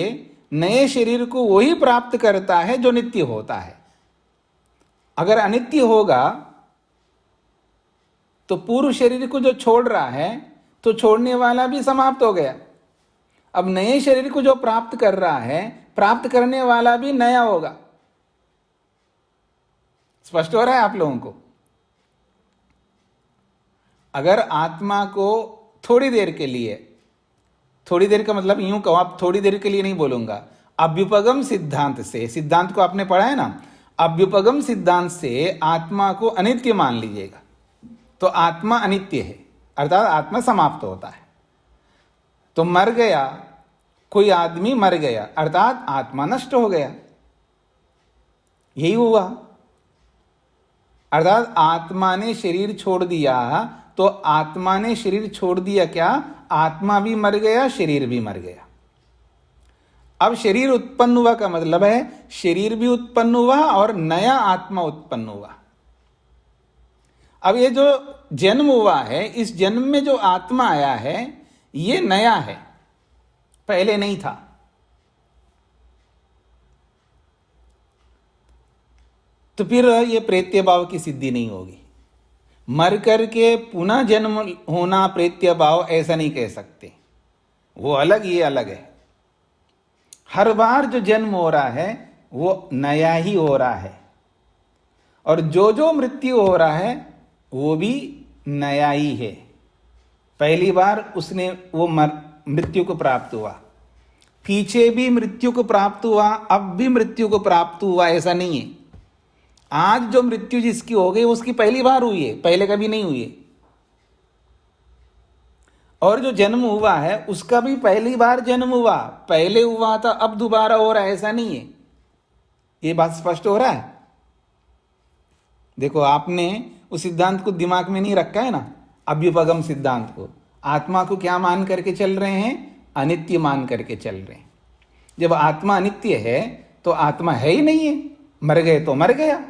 नए शरीर को वही प्राप्त करता है जो नित्य होता है। अगर अनित्य होगा तो पूर्व शरीर को जो छोड़ रहा है तो छोड़ने वाला भी समाप्त हो गया। अब नए शरीर को जो प्राप्त कर रहा है, प्राप्त करने वाला भी नया होगा। स्पष्ट हो रहा है आप लोगों को? अगर आत्मा को थोड़ी देर के लिए, थोड़ी देर का मतलब यूं कहो, आप थोड़ी देर के लिए नहीं बोलूंगा, अभ्युपगम सिद्धांत से, सिद्धांत को आपने पढ़ा है ना, अभ्युपगम सिद्धांत से आत्मा को अनित्य मान लीजिएगा तो आत्मा अनित्य है, अर्थात आत्मा समाप्त होता है। तो मर गया, कोई आदमी मर गया अर्थात आत्मा नष्ट हो गया, यही हुआ। अर्थात आत्मा ने शरीर छोड़ दिया तो आत्मा ने शरीर छोड़ दिया क्या? आत्मा भी मर गया, शरीर भी मर गया। अब शरीर उत्पन्न हुआ का मतलब है शरीर भी उत्पन्न हुआ और नया आत्मा उत्पन्न हुआ। अब ये जो जन्म हुआ है, इस जन्म में जो आत्मा आया है ये नया है, पहले नहीं था। तो फिर ये प्रेत्य भाव की सिद्धि नहीं होगी। मर करके पुनः जन्म होना प्रेत्य भाव ऐसा नहीं कह सकते, वो अलग, ये अलग है। हर बार जो जन्म हो रहा है वो नया ही हो रहा है और जो जो मृत्यु हो रहा है वो भी नया ही है। पहली बार उसने वो मृत्यु को प्राप्त हुआ, पीछे भी मृत्यु को प्राप्त हुआ, अब भी मृत्यु को प्राप्त हुआ, ऐसा नहीं है। आज जो मृत्यु जिसकी हो गई उसकी पहली बार हुई है, पहले कभी नहीं हुई है। और जो जन्म हुआ है उसका भी पहली बार जन्म हुआ, पहले हुआ था अब दोबारा हो रहा है, ऐसा नहीं है। ये बात स्पष्ट हो रहा है? देखो, आपने उस सिद्धांत को दिमाग में नहीं रखा है ना, अभ्युपगम सिद्धांत को। आत्मा को क्या मान करके चल रहे हैं? अनित्य मान करके चल रहे हैं। जब आत्मा अनित्य है तो आत्मा है ही नहीं है, मर गए तो मर गया।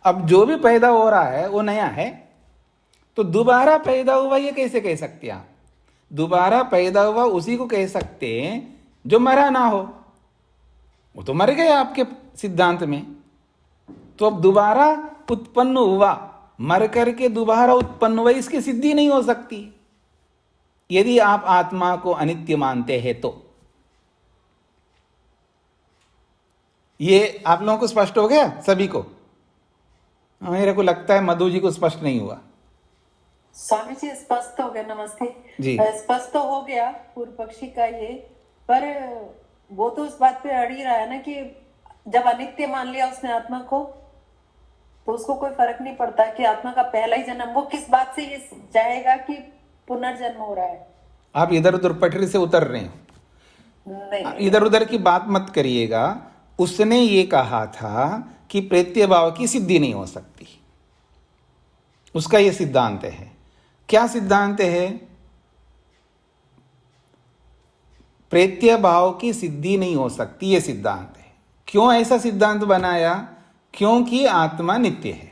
अब जो भी पैदा हो रहा है वो नया है, तो दोबारा पैदा हुआ ये कैसे कह सकते हैं आप? दोबारा पैदा हुआ उसी को कह सकते हैं जो मरा ना हो, वो तो मर गया आपके सिद्धांत में। तो अब दोबारा उत्पन्न हुआ, मर करके दोबारा उत्पन्न हुआ, इसकी सिद्धि नहीं हो सकती यदि आप आत्मा को अनित्य मानते हैं तो। ये आप लोगों को स्पष्ट हो गया सभी को? मेरे को लगता है मधु जी को स्पष्ट नहीं हुआ। स्वामी जी स्पष्ट हो गया, नमस्ते जी। स्पष्ट तो हो गया पूर्व पक्षी का ये, पर वो तो उस बात पे अड़ ही रहा है ना कि जब अनित्य मान लिया उसने आत्मा को, तो उसको कोई फर्क नहीं पड़ता कि आत्मा का पहला ही जन्म, वो किस बात से ये जाएगा कि पुनर्जन्म हो रहा है। आप इधर उधर पटरी से उतर रहे हो, नहीं, इधर उधर की बात मत करिएगा। उसने ये कहा था कि प्रेत्य भाव की सिद्धि नहीं हो सकती, उसका ये सिद्धांत है। क्या सिद्धांत है? प्रेत्य भाव की सिद्धि नहीं हो सकती, ये सिद्धांत है। क्यों ऐसा सिद्धांत बनाया? क्योंकि आत्मा नित्य है।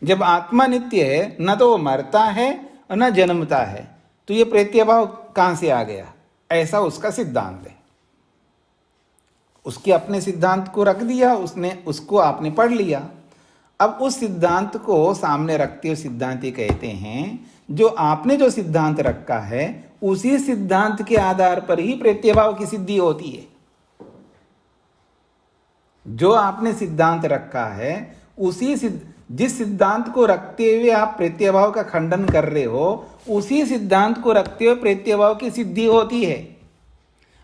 जब आत्मा नित्य है, न तो वो मरता है और न जन्मता है, तो ये प्रेत्य भाव कहां से आ गया? ऐसा उसका सिद्धांत है। उसके अपने सिद्धांत को रख दिया उसने, उसको आपने पढ़ लिया। अब उस सिद्धांत को सामने रखते हुए सिद्धांती कहते हैं जो आपने जो सिद्धांत रखा है उसी सिद्धांत के आधार पर ही प्रेत्य भाव की सिद्धि होती है। जो आपने सिद्धांत रखा है जिस सिद्धांत को रखते हुए आप प्रेत्य भाव का खंडन कर रहे हो, उसी सिद्धांत को रखते हुए प्रेत्य भाव की सिद्धि होती है।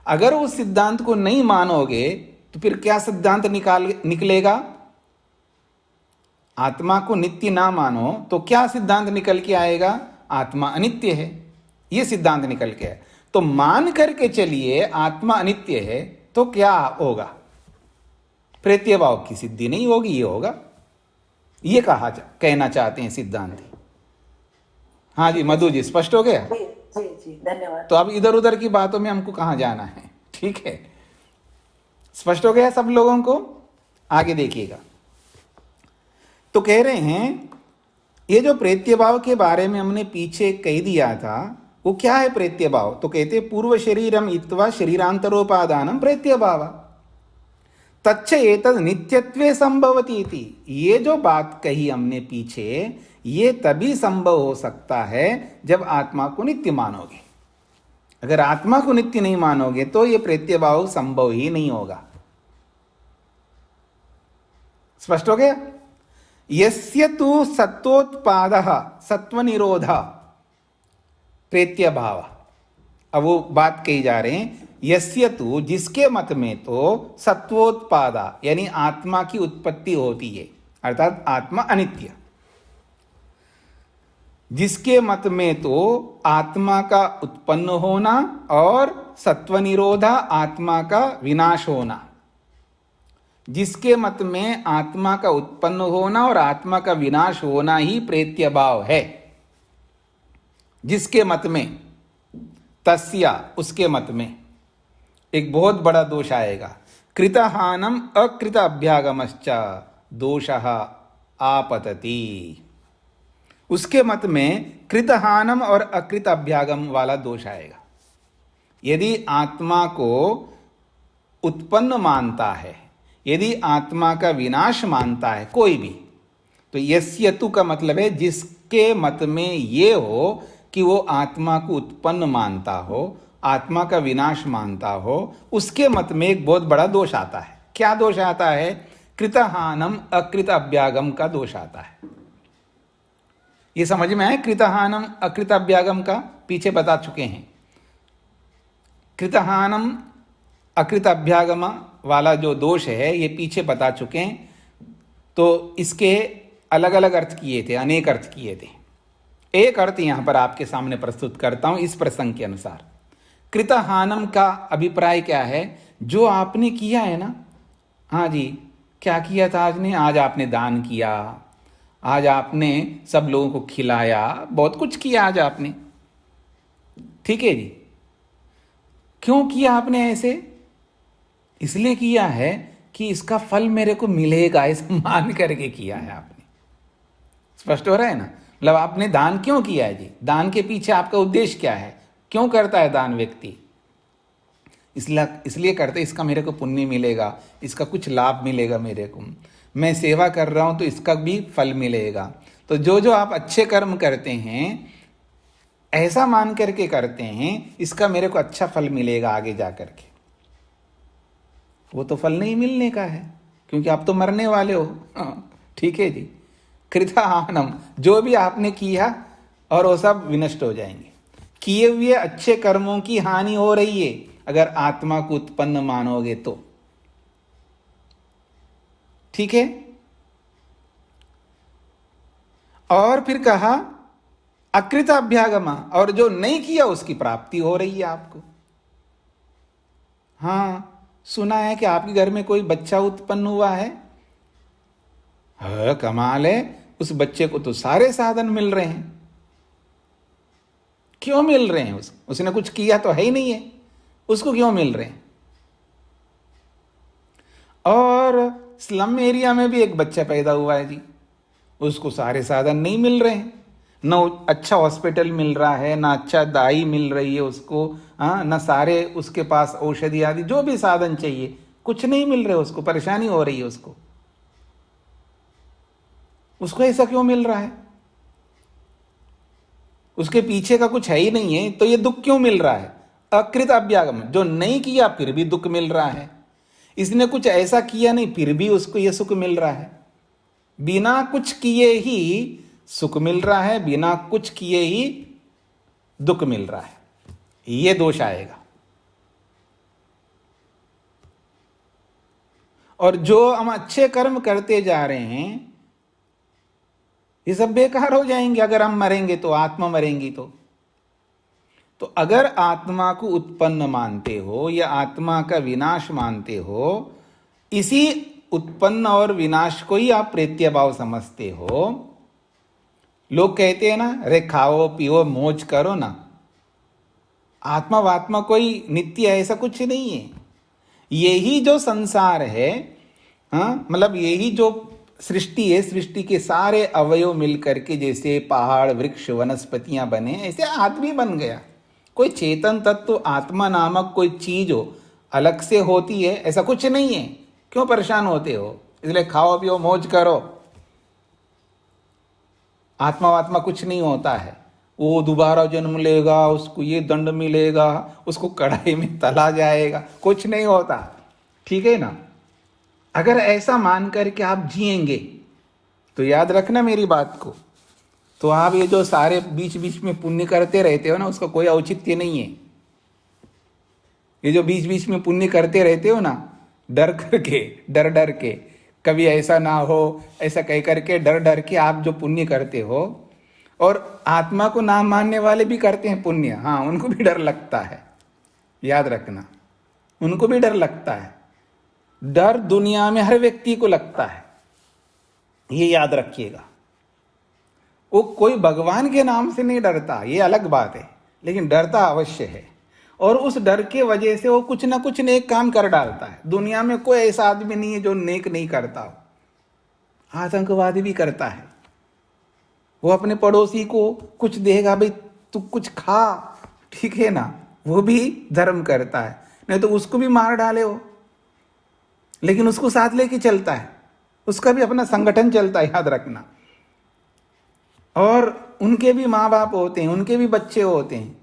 अगर उस सिद्धांत को नहीं मानोगे तो फिर क्या सिद्धांत निकलेगा? आत्मा को नित्य ना मानो तो क्या सिद्धांत निकल के आएगा? आत्मा अनित्य है, यह सिद्धांत निकल के है। तो मान करके चलिए आत्मा अनित्य है तो क्या होगा? प्रेत्य भाव की सिद्धि नहीं होगी, ये होगा। ये कहना चाहते हैं सिद्धांत। हाँ जी मधु जी, स्पष्ट हो गया? जी जी जी, धन्यवाद। तो अब इधर उधर की बातों में हमको कहाँ जाना है? ठीक है, स्पष्ट हो गया सब लोगों को? आगे देखिएगा। तो कह रहे हैं ये जो प्रेत्य भाव के बारे में हमने पीछे कह दिया था, वो क्या है प्रेत्य भाव? तो कहते पूर्व शरीरम इत्वा शरीरांतरोपादानम प्रेत्य भाव तच्च एतद नित्यत्वे संभवति इति। ये जो बात कही हमने पीछे, ये तभी संभव हो सकता है जब आत्मा को नित्य मानोगे। अगर आत्मा को नित्य नहीं मानोगे तो ये प्रेत्य भाव संभव ही नहीं होगा। स्पष्ट हो गया? यस्य तु सत्वोत्पादः सत्वनिरोधः प्रेत्य भाव। अब वो बात कही जा रहे हैं, यस्य तु जिसके मत में तो सत्वोत्पादा यानी आत्मा की उत्पत्ति होती है, अर्थात आत्मा अनित्य। जिसके मत में तो आत्मा का उत्पन्न होना और सत्वनिरोधा आत्मा का विनाश होना। जिसके मत में आत्मा का उत्पन्न होना और आत्मा का विनाश होना ही प्रेत्य भाव है। जिसके मत में, तस्या उसके मत में एक बहुत बड़ा दोष आएगा। कृतहानम अकृत अभ्यागमश्च दोषः आपतति। उसके मत में कृतहानम और अकृत अभ्यागम वाला दोष आएगा। यदि आत्मा को उत्पन्न मानता है, यदि आत्मा का विनाश मानता है कोई भी, तो यस्य तु का मतलब है जिसके मत में ये हो कि वो आत्मा को उत्पन्न मानता हो, आत्मा का विनाश मानता हो, उसके मत में एक बहुत बड़ा दोष आता है। क्या दोष आता है? कृतहानम अकृत अभ्यागम का दोष आता है। ये समझ में आए? कृतहानम अकृत अभ्यागम का पीछे बता चुके हैं। कृतहानम अकृत अभ्यागम वाला जो दोष है ये पीछे बता चुके हैं। तो इसके अलग अलग अर्थ किए थे, अनेक अर्थ किए थे। एक अर्थ यहां पर आपके सामने प्रस्तुत करता हूं इस प्रसंग के अनुसार। कृतहानम का अभिप्राय क्या है? जो आपने किया है ना, हाँ जी, क्या किया था आज ने? आज आपने दान किया, आज आपने सब लोगों को खिलाया, बहुत कुछ किया आज आपने, ठीक है जी। क्यों किया आपने ऐसे? इसलिए किया है कि इसका फल मेरे को मिलेगा, ऐसा मान करके किया है आपने। स्पष्ट हो रहा है ना? मतलब आपने दान क्यों किया है जी? दान के पीछे आपका उद्देश्य क्या है? क्यों करता है दान व्यक्ति? इसलिए करते, इसका मेरे को पुण्य मिलेगा, इसका कुछ लाभ मिलेगा मेरे को, मैं सेवा कर रहा हूं तो इसका भी फल मिलेगा। तो जो आप अच्छे कर्म करते हैं ऐसा मान करके करते हैं, इसका मेरे को अच्छा फल मिलेगा आगे जा करके। वो तो फल नहीं मिलने का है, क्योंकि आप तो मरने वाले हो। ठीक है जी। कृतहानम, जो भी आपने किया और वो सब विनष्ट हो जाएंगे। किए हुए अच्छे कर्मों की हानि हो रही है अगर आत्मा को उत्पन्न मानोगे तो। ठीक है। और फिर कहा अकृत अभ्यागमा, और जो नहीं किया उसकी प्राप्ति हो रही है आपको। हाँ, सुना है कि आपके घर में कोई बच्चा उत्पन्न हुआ है। हाँ, कमाल है, उस बच्चे को तो सारे साधन मिल रहे हैं। क्यों मिल रहे हैं? उसने कुछ किया तो है ही नहीं है, उसको क्यों मिल रहे हैं? और स्लम एरिया में भी एक बच्चा पैदा हुआ है जी, उसको सारे साधन नहीं मिल रहे हैं। न अच्छा हॉस्पिटल मिल रहा है, ना अच्छा दाई मिल रही है उसको, ना सारे उसके पास औषधि आदि जो भी साधन चाहिए, कुछ नहीं मिल रहे उसको, परेशानी हो रही है उसको ऐसा क्यों मिल रहा है? उसके पीछे का कुछ है ही नहीं है, तो ये दुख क्यों मिल रहा है? अकृत अभ्यागम, जो नहीं किया फिर भी दुख मिल रहा है। इसने कुछ ऐसा किया नहीं फिर भी उसको ये सुख मिल रहा है। बिना कुछ किए ही सुख मिल रहा है, बिना कुछ किए ही दुख मिल रहा है, ये दोष आएगा। और जो हम अच्छे कर्म करते जा रहे हैं ये सब बेकार हो जाएंगे अगर हम मरेंगे तो, आत्मा मरेंगी तो अगर आत्मा को उत्पन्न मानते हो या आत्मा का विनाश मानते हो, इसी उत्पन्न और विनाश को ही आप प्रेत्य भाव समझते हो। लोग कहते हैं ना, अरे खाओ पियो मौज करो ना। आत्मा वात्मा कोई नित्य ऐसा कुछ नहीं है। यही जो संसार है, मतलब यही जो सृष्टि है, सृष्टि के सारे अवयव मिलकर के जैसे पहाड़ वृक्ष वनस्पतियां बने, ऐसे आदमी बन गया। कोई चेतन तत्व आत्मा नामक कोई चीज हो अलग से होती है, ऐसा कुछ नहीं है। क्यों परेशान होते हो? इसलिए खाओ पियो मौज करो। आत्मा वात्मा कुछ नहीं होता है। वो दोबारा जन्म लेगा, उसको ये दंड मिलेगा, उसको कढ़ाई में तला जाएगा, कुछ नहीं होता। ठीक है ना? अगर ऐसा मान करके आप जिएंगे तो याद रखना मेरी बात को, तो आप ये जो सारे बीच बीच में पुण्य करते रहते हो ना, उसका कोई औचित्य नहीं है। ये जो बीच बीच में पुण्य करते रहते हो ना, डर करके, डर डर के, कभी ऐसा ना हो ऐसा कह करके डर डर के आप जो पुण्य करते हो, और आत्मा को ना मानने वाले भी करते हैं पुण्य, हाँ, उनको भी डर लगता है। याद रखना, उनको भी डर लगता है। डर दुनिया में हर व्यक्ति को लगता है, ये याद रखिएगा। वो कोई भगवान के नाम से नहीं डरता, ये अलग बात है, लेकिन डरता अवश्य है। और उस डर के वजह से वो कुछ ना कुछ नेक काम कर डालता है। दुनिया में कोई ऐसा आदमी नहीं है जो नेक नहीं करता हो। आतंकवादी भी करता है, वो अपने पड़ोसी को कुछ देगा, भाई तू कुछ खा, ठीक है ना, वो भी धर्म करता है। नहीं तो उसको भी मार डाले हो, लेकिन उसको साथ लेके चलता है, उसका भी अपना संगठन चलता है, याद रखना। और उनके भी माँ बाप होते हैं, उनके भी बच्चे होते हैं,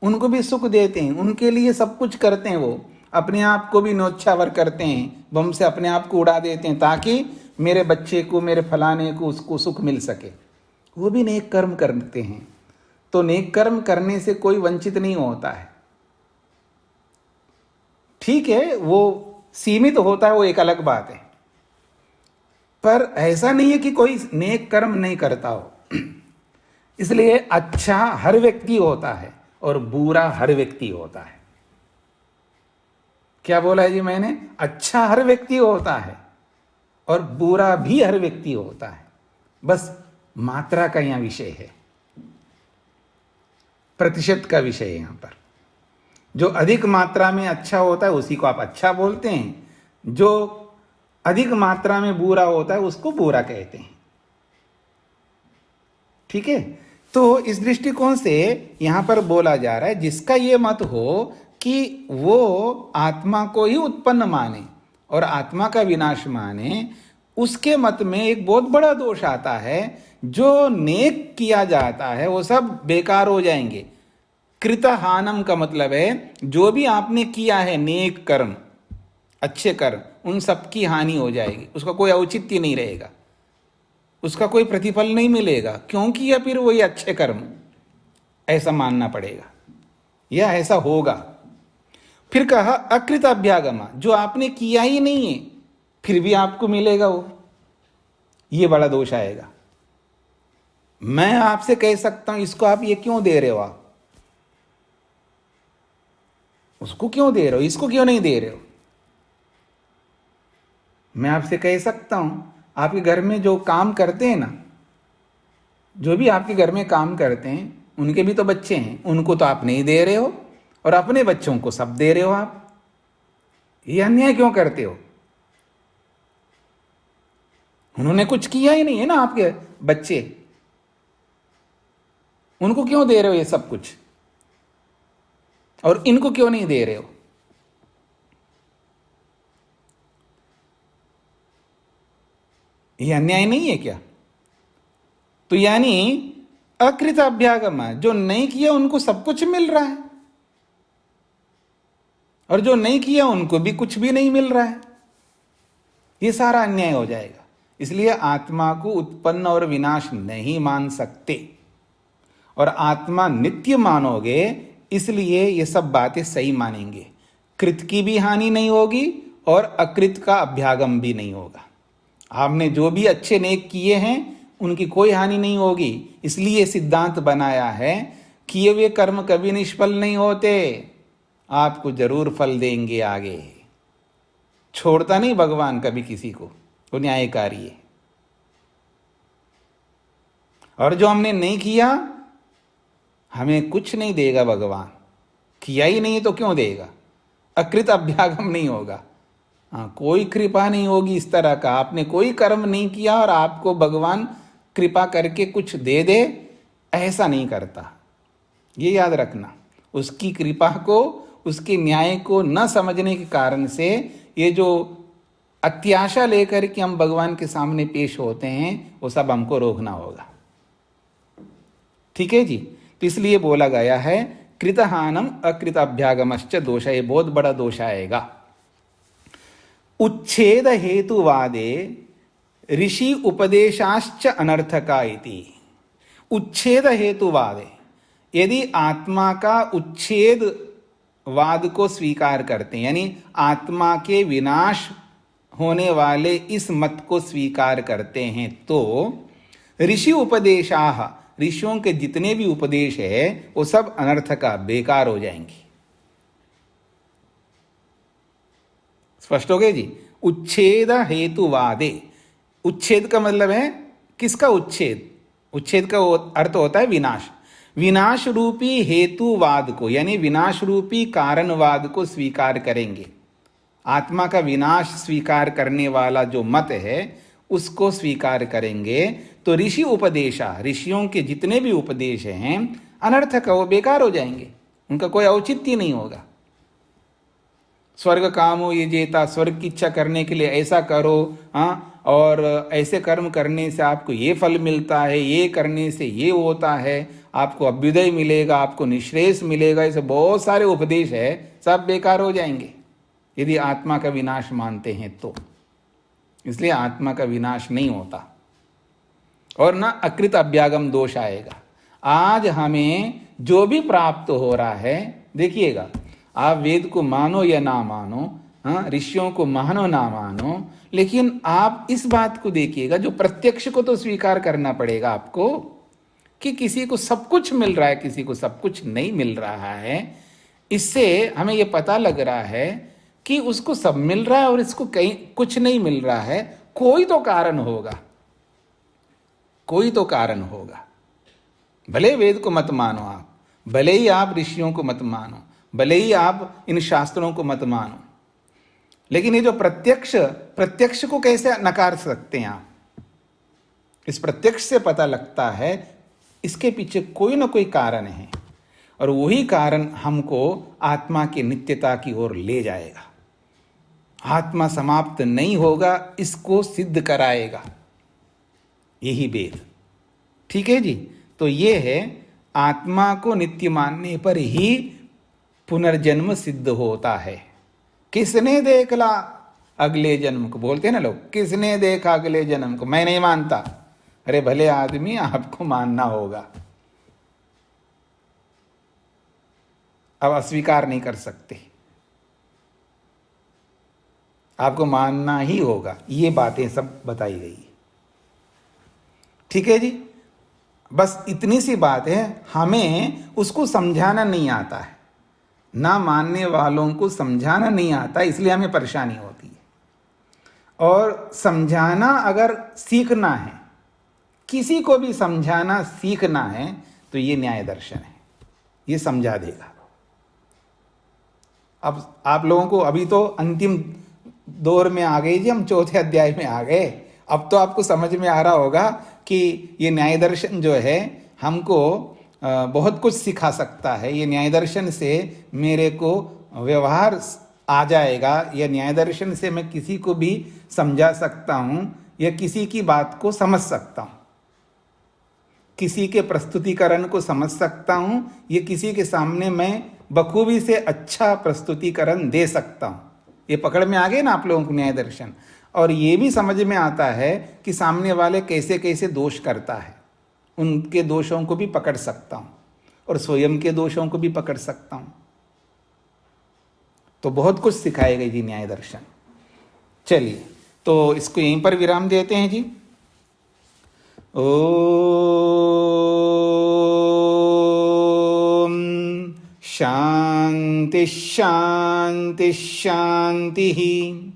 उनको भी सुख देते हैं, उनके लिए सब कुछ करते हैं। वो अपने आप को भी न्योछावर करते हैं, बम से अपने आप को उड़ा देते हैं ताकि मेरे बच्चे को, मेरे फलाने को, उसको सुख मिल सके। वो भी नेक कर्म करते हैं। तो नेक कर्म करने से कोई वंचित नहीं होता है। ठीक है, वो सीमित होता है, वो एक अलग बात है, पर ऐसा नहीं है कि कोई नेक कर्म नहीं करता हो। इसलिए अच्छा हर व्यक्ति होता है और बुरा हर व्यक्ति होता है। क्या बोला है जी मैंने? अच्छा हर व्यक्ति होता है और बुरा भी हर व्यक्ति होता है। बस मात्रा का यहां विषय है, प्रतिशत का विषय है यहां पर। जो अधिक मात्रा में अच्छा होता है उसी को आप अच्छा बोलते हैं, जो अधिक मात्रा में बुरा होता है उसको बुरा कहते हैं। ठीक है? तो इस दृष्टिकोण से यहां पर बोला जा रहा है, जिसका ये मत हो कि वो आत्मा को ही उत्पन्न माने और आत्मा का विनाश माने, उसके मत में एक बहुत बड़ा दोष आता है। जो नेक किया जाता है वो सब बेकार हो जाएंगे। कृतहानम का मतलब है जो भी आपने किया है नेक कर्म, अच्छे कर्म, उन सबकी हानि हो जाएगी, उसका कोई औचित्य नहीं रहेगा, उसका कोई प्रतिफल नहीं मिलेगा, क्योंकि या फिर वही अच्छे कर्म, ऐसा मानना पड़ेगा या ऐसा होगा। फिर कहा अकृत अभ्यागम, जो आपने किया ही नहीं है फिर भी आपको मिलेगा वो, ये बड़ा दोष आएगा। मैं आपसे कह सकता हूं इसको आप ये क्यों दे रहे हो, आप उसको क्यों दे रहे हो, इसको क्यों नहीं दे रहे हो। मैं आपसे कह सकता हूं आपके घर में जो काम करते हैं ना, जो भी आपके घर में काम करते हैं उनके भी तो बच्चे हैं, उनको तो आप नहीं दे रहे हो और अपने बच्चों को सब दे रहे हो आप। ये अन्याय क्यों करते हो। उन्होंने कुछ किया ही नहीं है ना, आपके बच्चे, उनको क्यों दे रहे हो ये सब कुछ और इनको क्यों नहीं दे रहे हो। ये अन्याय नहीं है क्या। तो यानी अकृत अभ्यागम, जो नहीं किया उनको सब कुछ मिल रहा है और जो नहीं किया उनको भी कुछ भी नहीं मिल रहा है, ये सारा अन्याय हो जाएगा। इसलिए आत्मा को उत्पन्न और विनाश नहीं मान सकते, और आत्मा नित्य मानोगे इसलिए ये सब बातें सही मानेंगे। कृत की भी हानि नहीं होगी और अकृत का अभ्यागम भी नहीं होगा। आपने जो भी अच्छे नेक किए हैं उनकी कोई हानि नहीं होगी। इसलिए सिद्धांत बनाया है किए हुए कर्म कभी निष्फल नहीं होते, आपको जरूर फल देंगे आगे। छोड़ता नहीं भगवान कभी किसी को, वो न्यायकारी है। और जो हमने नहीं किया हमें कुछ नहीं देगा भगवान, किया ही नहीं तो क्यों देगा। अकृत अभ्यागम नहीं होगा, हाँ, कोई कृपा नहीं होगी इस तरह का। आपने कोई कर्म नहीं किया और आपको भगवान कृपा करके कुछ दे दे, ऐसा नहीं करता। ये याद रखना, उसकी कृपा को, उसके न्याय को न समझने के कारण से ये जो अत्याशा लेकर के हम भगवान के सामने पेश होते हैं वो सब हमको रोकना होगा। ठीक है जी। तो इसलिए बोला गया है कृतहानम अकृत अभ्यागमश्च दोष, ये बहुत बड़ा दोष आएगा। उच्छेद हेतुवादे ऋषि उपदेशाश्च अनर्थका इति। उच्छेद हेतुवादे, यदि आत्मा का उच्छेद वाद को स्वीकार करते हैं, यानी आत्मा के विनाश होने वाले इस मत को स्वीकार करते हैं, तो ऋषि उपदेशाह, ऋषियों के जितने भी उपदेश है वो सब अनर्थका, बेकार हो जाएंगे। स्पष्ट हो गए जी। उच्छेद हेतुवादे, उच्छेद का मतलब है किसका उच्छेद, उच्छेद का अर्थ होता है विनाश। विनाश रूपी हेतुवाद को, यानी विनाश रूपी कारणवाद को स्वीकार करेंगे। आत्मा का विनाश स्वीकार करने वाला जो मत है उसको स्वीकार करेंगे, तो ऋषि उपदेशा, ऋषियों के जितने भी उपदेश हैं अनर्थक, वो बेकार हो जाएंगे, उनका कोई औचित्य नहीं होगा। स्वर्ग कामो ये जेता, स्वर्ग की इच्छा करने के लिए ऐसा करो, हाँ, और ऐसे कर्म करने से आपको ये फल मिलता है, ये करने से ये होता है, आपको अभ्युदय मिलेगा, आपको निःश्रेयस मिलेगा, ऐसे बहुत सारे उपदेश है, सब बेकार हो जाएंगे यदि आत्मा का विनाश मानते हैं तो। इसलिए आत्मा का विनाश नहीं होता और ना अकृत अभ्यागम दोष आएगा। आज हमें जो भी प्राप्त हो रहा है, देखिएगा, आप वेद को मानो या ना मानो, हाँ, ऋषियों को मानो ना मानो, लेकिन आप इस बात को देखिएगा, जो प्रत्यक्ष को तो स्वीकार करना पड़ेगा आपको कि किसी को सब कुछ मिल रहा है, किसी को सब कुछ नहीं मिल रहा है। इससे हमें यह पता लग रहा है कि उसको सब मिल रहा है और इसको कहीं कुछ नहीं मिल रहा है। कोई तो कारण होगा, कोई तो कारण होगा। भले वेद को मत मानो आप, भले ही आप ऋषियों को मत मानो, भले ही आप इन शास्त्रों को मत मानो, लेकिन ये जो प्रत्यक्ष को कैसे नकार सकते हैं आप। इस प्रत्यक्ष से पता लगता है इसके पीछे कोई ना कोई कारण है, और वही कारण हमको आत्मा की नित्यता की ओर ले जाएगा। आत्मा समाप्त नहीं होगा, इसको सिद्ध कराएगा यही वेद। ठीक है जी। तो ये है, आत्मा को नित्य मानने पर ही पुनर्जन्म सिद्ध होता है। किसने देख ला अगले जन्म को, बोलते हैं ना लोग, किसने देखा अगले जन्म को, मैं नहीं मानता। अरे भले आदमी, आपको मानना होगा, अब अस्वीकार नहीं कर सकते, आपको मानना ही होगा। ये बातें सब बताई गई, ठीक है जी। बस इतनी सी बात है, हमें उसको समझाना नहीं आता है, ना मानने वालों को समझाना नहीं आता, इसलिए हमें परेशानी होती है। और समझाना अगर सीखना है, किसी को भी समझाना सीखना है, तो ये न्याय दर्शन है, ये समझा देगा। अब आप लोगों को अभी तो अंतिम दौर में आ गए जी, हम चौथे अध्याय में आ गए। अब तो आपको समझ में आ रहा होगा कि ये न्याय दर्शन जो है हमको बहुत कुछ सिखा सकता है। ये न्याय दर्शन से मेरे को व्यवहार आ जाएगा, या न्याय दर्शन से मैं किसी को भी समझा सकता हूँ, या किसी की बात को समझ सकता हूँ, किसी के प्रस्तुतिकरण को समझ सकता हूँ, ये किसी के सामने मैं बखूबी से अच्छा प्रस्तुतिकरण दे सकता हूँ। ये पकड़ में आ गए ना आप लोगों को न्याय दर्शन। और ये भी समझ में आता है कि सामने वाले कैसे कैसे दोष करता है, उनके दोषों को भी पकड़ सकता हूँ, और स्वयं के दोषों को भी पकड़ सकता हूँ। तो बहुत कुछ सिखाएगा जी न्याय दर्शन। चलिए, तो इसको यहीं पर विराम देते हैं जी। ओम शांति शांति शांति।